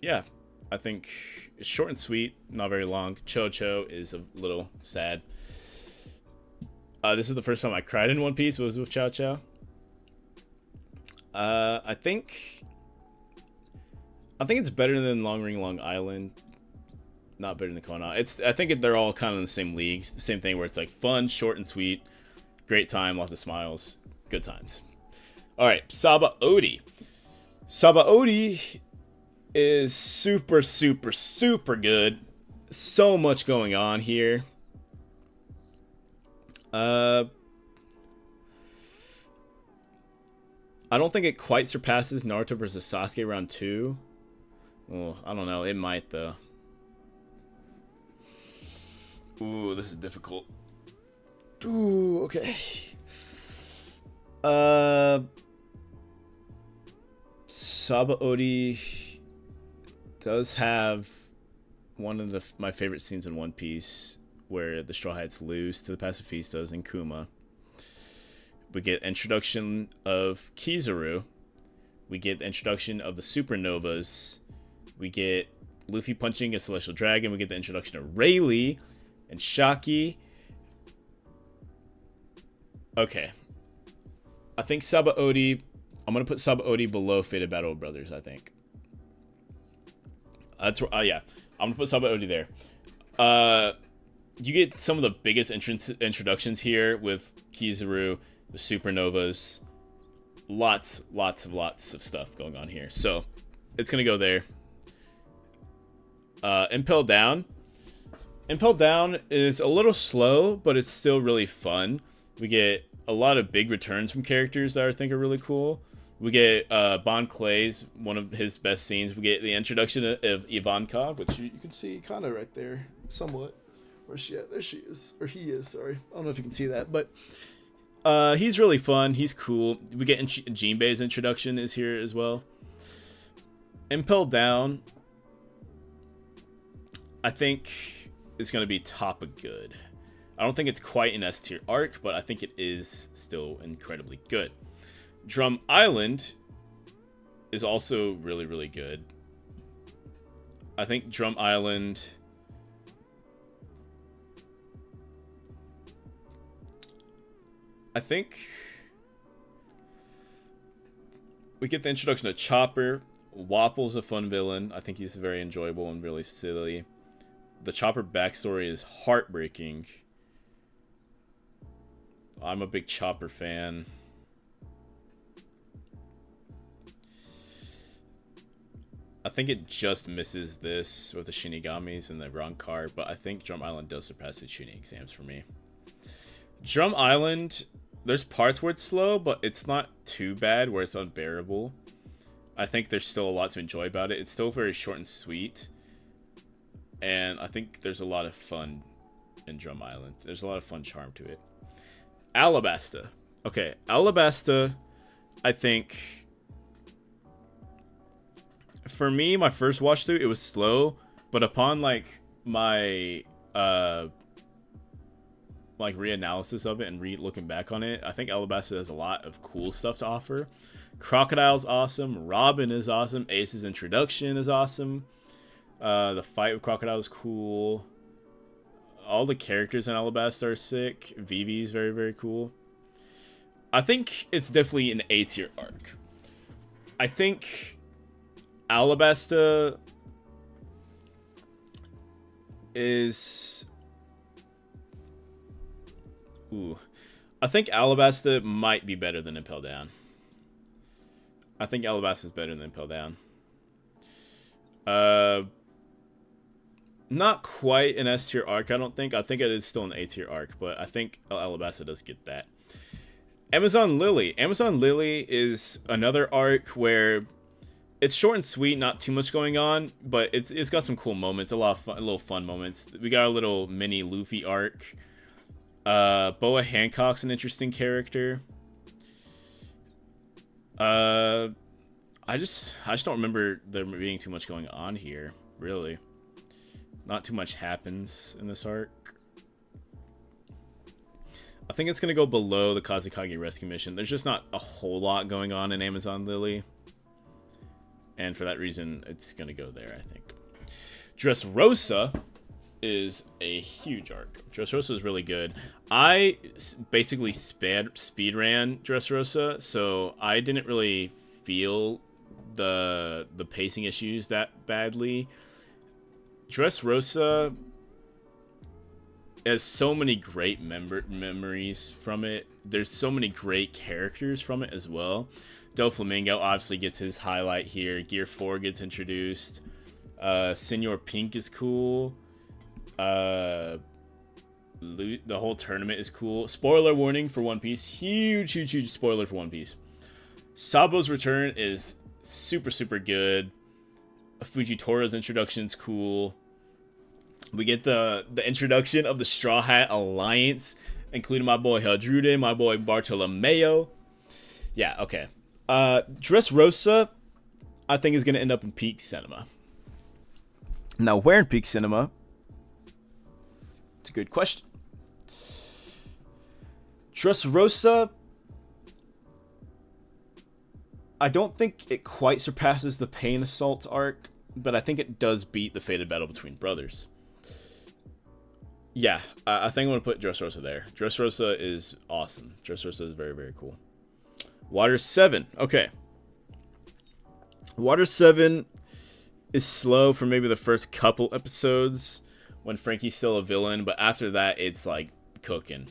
yeah. I think it's short and sweet. Not very long. Cho is a little sad. This is the first time I cried in One Piece. Was with Chow Chow. I think it's better than Long Ring Long Island. not better than Konoha. I think they're all kind of in the same league. The same thing where it's like fun, short and sweet, great time, lots of smiles, good times. All right, Saba Odi. Saba Odi is super, super, super good. So much going on here. I don't think it quite surpasses Naruto versus Sasuke round 2. Well, I don't know. It might, though. Ooh, this is difficult. Ooh, okay. Saba Odi does have one of my favorite scenes in One Piece where the Straw Hats lose to the Pacifistas in Kuma. We get introduction of Kizaru. We get the introduction of the Supernovas. We get Luffy punching a Celestial Dragon. We get the introduction of Rayleigh and Shaki. Okay. I think Saba Odi... I'm going to put Saba Odi below Fated Battle of Brothers, I think. Yeah. I'm going to put Saba Odi there. You get some of the biggest introductions here with Kizaru, the Supernovas. Lots of stuff going on here. So, it's going to go there. Impel Down. Impel Down is a little slow, but it's still really fun. We get a lot of big returns from characters that I think are really cool. We get Bon Clay's one of his best scenes. We get the introduction of Ivankov, which you can see kind of right there, somewhat. Where's she at? There she is. Or he is, sorry. I don't know if you can see that, but he's really fun. He's cool. We get Jinbei's introduction is here as well. Impel Down, I think it's going to be top of good. I don't think it's quite an S tier arc, but I think it is still incredibly good. Drum Island is also really, really good. I think Drum Island... I think we get the introduction of Chopper. Wapple's a fun villain. I think he's very enjoyable and really silly. The Chopper backstory is heartbreaking. I'm a big Chopper fan. I think it just misses this with the Shinigamis and the Rancor, but I think Drum Island does surpass the Chunin exams for me. Drum Island, there's parts where it's slow, but it's not too bad where it's unbearable. I think there's still a lot to enjoy about it. It's still very short and sweet. And I think there's a lot of fun in Drum Island. There's a lot of fun charm to it. Alabasta. Okay, Alabasta, I think... For me, my first watch through, it was slow. But upon, like, my... like reanalysis of it and looking back on it, I think Alabasta has a lot of cool stuff to offer. Crocodile's awesome. Robin is awesome. Ace's introduction is awesome. The fight with Crocodile is cool. All the characters in Alabasta are sick. Vivi's very, very cool. I think it's definitely an A tier arc. I think Alabasta is... Ooh. I think Alabasta might be better than Impel Down. I think Alabasta is better than Impel Down. Not quite an S tier arc, I don't think. I think it is still an A tier arc, but I think Alabasta does get that. Amazon Lily. Amazon Lily is another arc where it's short and sweet, not too much going on, but it's got some cool moments, a lot of fun, little fun moments. We got a little mini Luffy arc. Boa Hancock's an interesting character. I just don't remember there being too much going on here, really. Not too much happens in this arc. I think it's gonna go below the Kazekage Rescue Mission. There's just not a whole lot going on in Amazon Lily. And for that reason, it's gonna go there, I think. Dressrosa is a huge arc. Dressrosa is really good. I basically speed ran Dressrosa, so I didn't really feel the pacing issues that badly. Dressrosa has so many great memories from it. There's so many great characters from it as well. Doflamingo obviously gets his highlight here. Gear 4 gets introduced. Senor Pink is cool. The whole tournament is cool. Spoiler warning for One Piece. Huge spoiler for One Piece. Sabo's return is super good. Fujitora's introduction is cool. We get the introduction of the Straw Hat Alliance, including my boy Hadrude, my boy Bartolomeo. Yeah, okay. Dressrosa, I think, is going to end up in Peak Cinema. Now, where in Peak Cinema? It's a good question. Dressrosa, I don't think it quite surpasses the Pain Assault arc, but I think it does beat the Fated Battle Between Brothers. Yeah, I think I'm going to put Dressrosa there. Dressrosa is awesome. Dressrosa is very cool. Water 7. Okay. Water 7 is slow for maybe the first couple episodes when Frankie's still a villain, but after that, it's like cooking.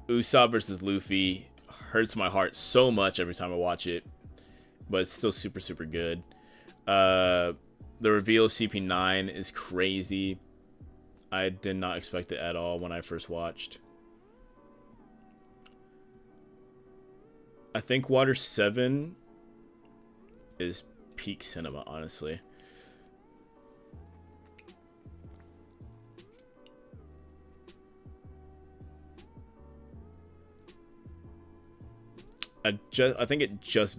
Usopp versus Luffy hurts my heart so much every time I watch it, but it's still super good. The reveal of CP9 is crazy. I did not expect it at all when I first watched. I think Water 7 is peak cinema, honestly. I think it just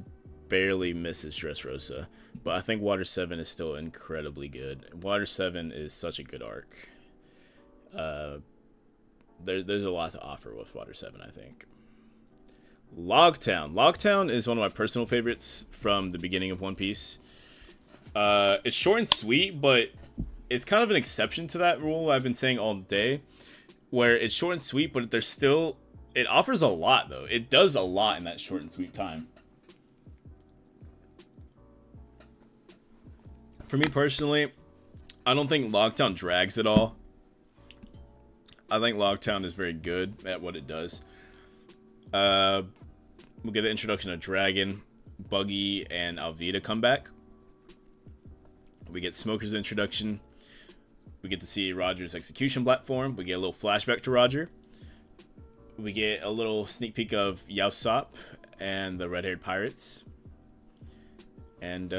barely misses Dressrosa, but I think Water 7 is still incredibly good. Water 7 is such a good arc. There's a lot to offer with Water 7, I think. Logtown. Logtown is one of my personal favorites from the beginning of One Piece. It's short and sweet, but it's kind of an exception to that rule I've been saying all day, where it's short and sweet, but there's still... It offers a lot, though. It does a lot in that short and sweet time. For me personally, I don't think Logtown drags at all. I think Logtown is very good at what it does. We'll get the introduction of Dragon, Buggy, and Alvida come back. We get Smoker's introduction. We get to see Roger's execution platform. We get a little flashback to Roger. We get a little sneak peek of Yaosop and the red-haired pirates. And,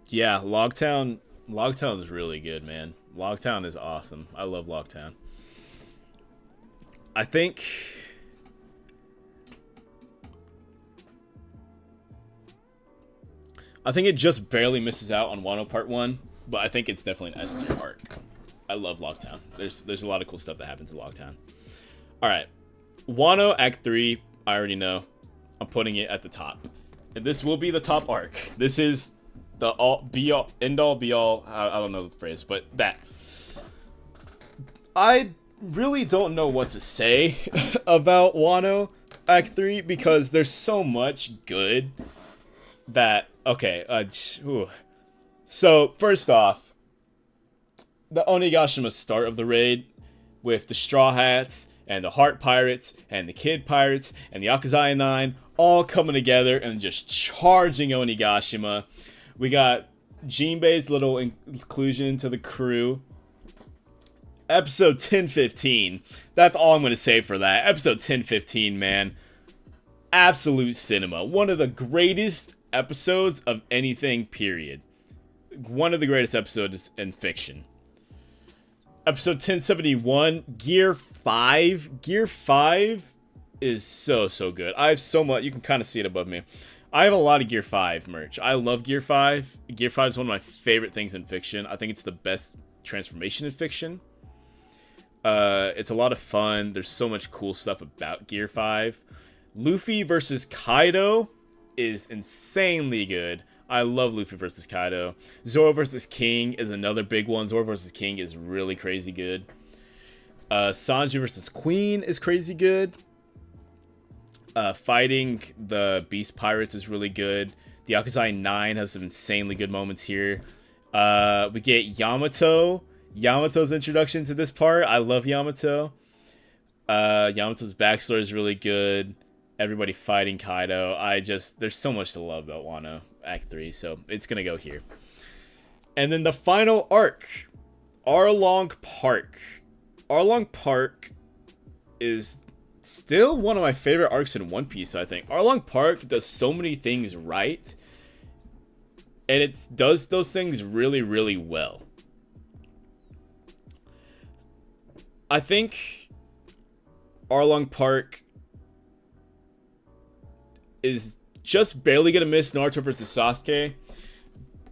yeah, Logtown is really good, man. Logtown is awesome. I love Logtown. I think it just barely misses out on Wano Part 1, but I think it's definitely an S tier arc. I love Logtown. There's a lot of cool stuff that happens in Logtown. Alright. Wano Act 3, I already know. I'm putting it at the top. And this will be the top arc. This is the end all be all. I don't know the phrase, but that. I really don't know what to say about Wano Act 3 because there's so much good that... Okay, So, first off, the Onigashima start of the raid with the Straw Hats and the Heart Pirates and the Kid Pirates and the Akazaya 9 all coming together and just charging Onigashima. We got Jinbei's little inclusion to the crew. Episode 1015. That's all I'm going to say for that. Episode 1015, man. Absolute cinema. One of the greatest episodes of anything, period. One of the greatest episodes in fiction. Episode 1071, Gear 5. Gear 5 is so good. I have so much. You can kind of see it above me. I have a lot of Gear 5 merch. I love Gear 5. Gear 5 is one of my favorite things in fiction. I think it's the best transformation in fiction. It's a lot of fun. There's so much cool stuff about Gear 5. Luffy versus Kaido is insanely good. I love Luffy versus Kaido. Zoro versus King is another big one. Zoro versus King is really crazy good. Sanji versus Queen is crazy good. Fighting the Beast Pirates is really good. The Akazai 9 has some insanely good moments here. We get Yamato. Yamato's introduction to this part. I love Yamato. Yamato's backstory is really good. Everybody fighting Kaido. There's so much to love about Wano Act 3, so it's gonna go here. And then the final arc, Arlong Park. Arlong Park is still one of my favorite arcs in One Piece, I think. Arlong Park does so many things right, and it does those things really, really well. I think Arlong Park is just barely gonna miss Naruto versus Sasuke,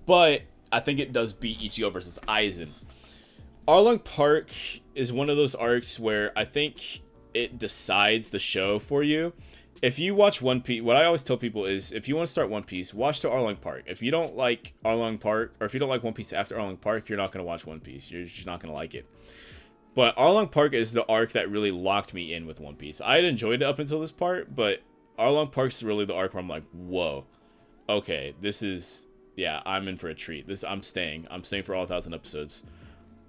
but I think it does beat Ichigo versus Aizen. Arlong Park is one of those arcs where I think it decides the show for you. If you watch One Piece, what I always tell people is, if you want to start One Piece, watch to Arlong Park. If you don't like Arlong Park, or if you don't like One Piece after Arlong Park, you're not going to watch One Piece. You're just not going to like it. But Arlong Park is the arc that really locked me in with One Piece. I had enjoyed it up until this part, but Arlong Park's really the arc where I'm like, whoa, okay, this is, yeah, I'm in for a treat. I'm staying for all 1,000 episodes.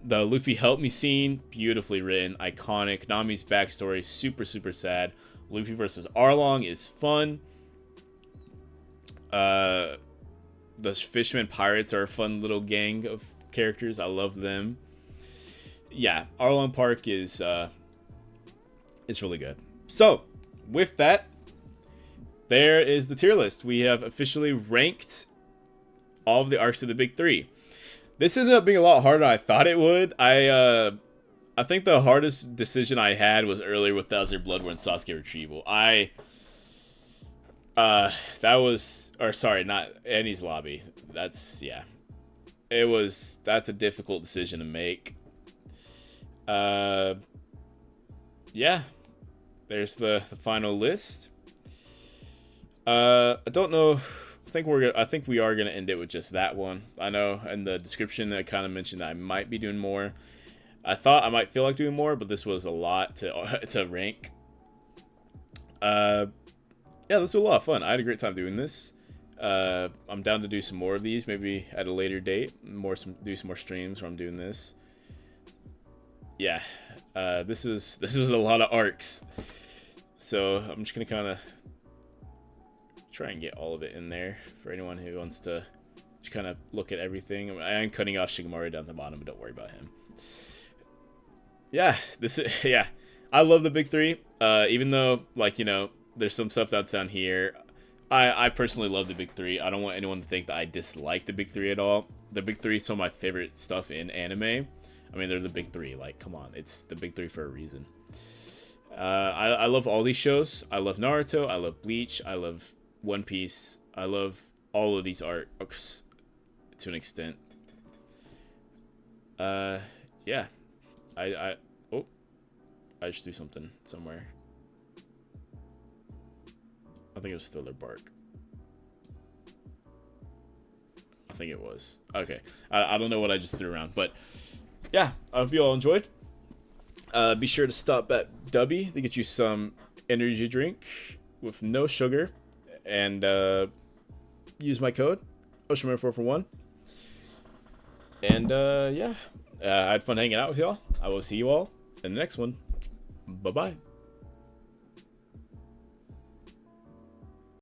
The Luffy help me scene, beautifully written, iconic. Nami's backstory, super, super sad. Luffy versus Arlong is fun. The Fisherman Pirates are a fun little gang of characters. I love them. Yeah, Arlong Park is really good. So, with that, there is the tier list. We have officially ranked all of the arcs of the Big Three. This ended up being a lot harder than I thought it would. I think the hardest decision I had was earlier with Thousand Blood when Sasuke retrieval. Not Annie's lobby. That's a difficult decision to make. Yeah, there's the final list. I don't know. I think we are gonna end it with just that one. I know in the description I kind of mentioned that I might be doing more. I thought I might feel like doing more, but this was a lot to rank. Yeah, this was a lot of fun. I had a great time doing this. I'm down to do some more of these, maybe at a later date. Do some more streams where I'm doing this. Yeah, this was a lot of arcs. So I'm just gonna kind of try and get all of it in there for anyone who wants to just kind of look at everything. I am cutting off Shikamaru down the bottom, but don't worry about him. Yeah, I love the Big Three. Even though, like, you know, there's some stuff that's down here. I personally love the Big Three. I don't want anyone to think that I dislike the Big Three at all. The Big Three is some of my favorite stuff in anime. I mean, they're the Big Three. Like, come on, it's the Big Three for a reason. I love all these shows. I love Naruto. I love Bleach. I love One Piece. I love all of these arcs to an extent. Yeah. I just do something somewhere. I think it was Thriller Bark. I think it was. Okay. I don't know what I just threw around, but yeah, I hope you all enjoyed. Be sure to stop at Dubby to get you some energy drink with no sugar, and use my code OceanMan441. And yeah, I had fun hanging out with y'all. I will see you all in the next one. Bye bye.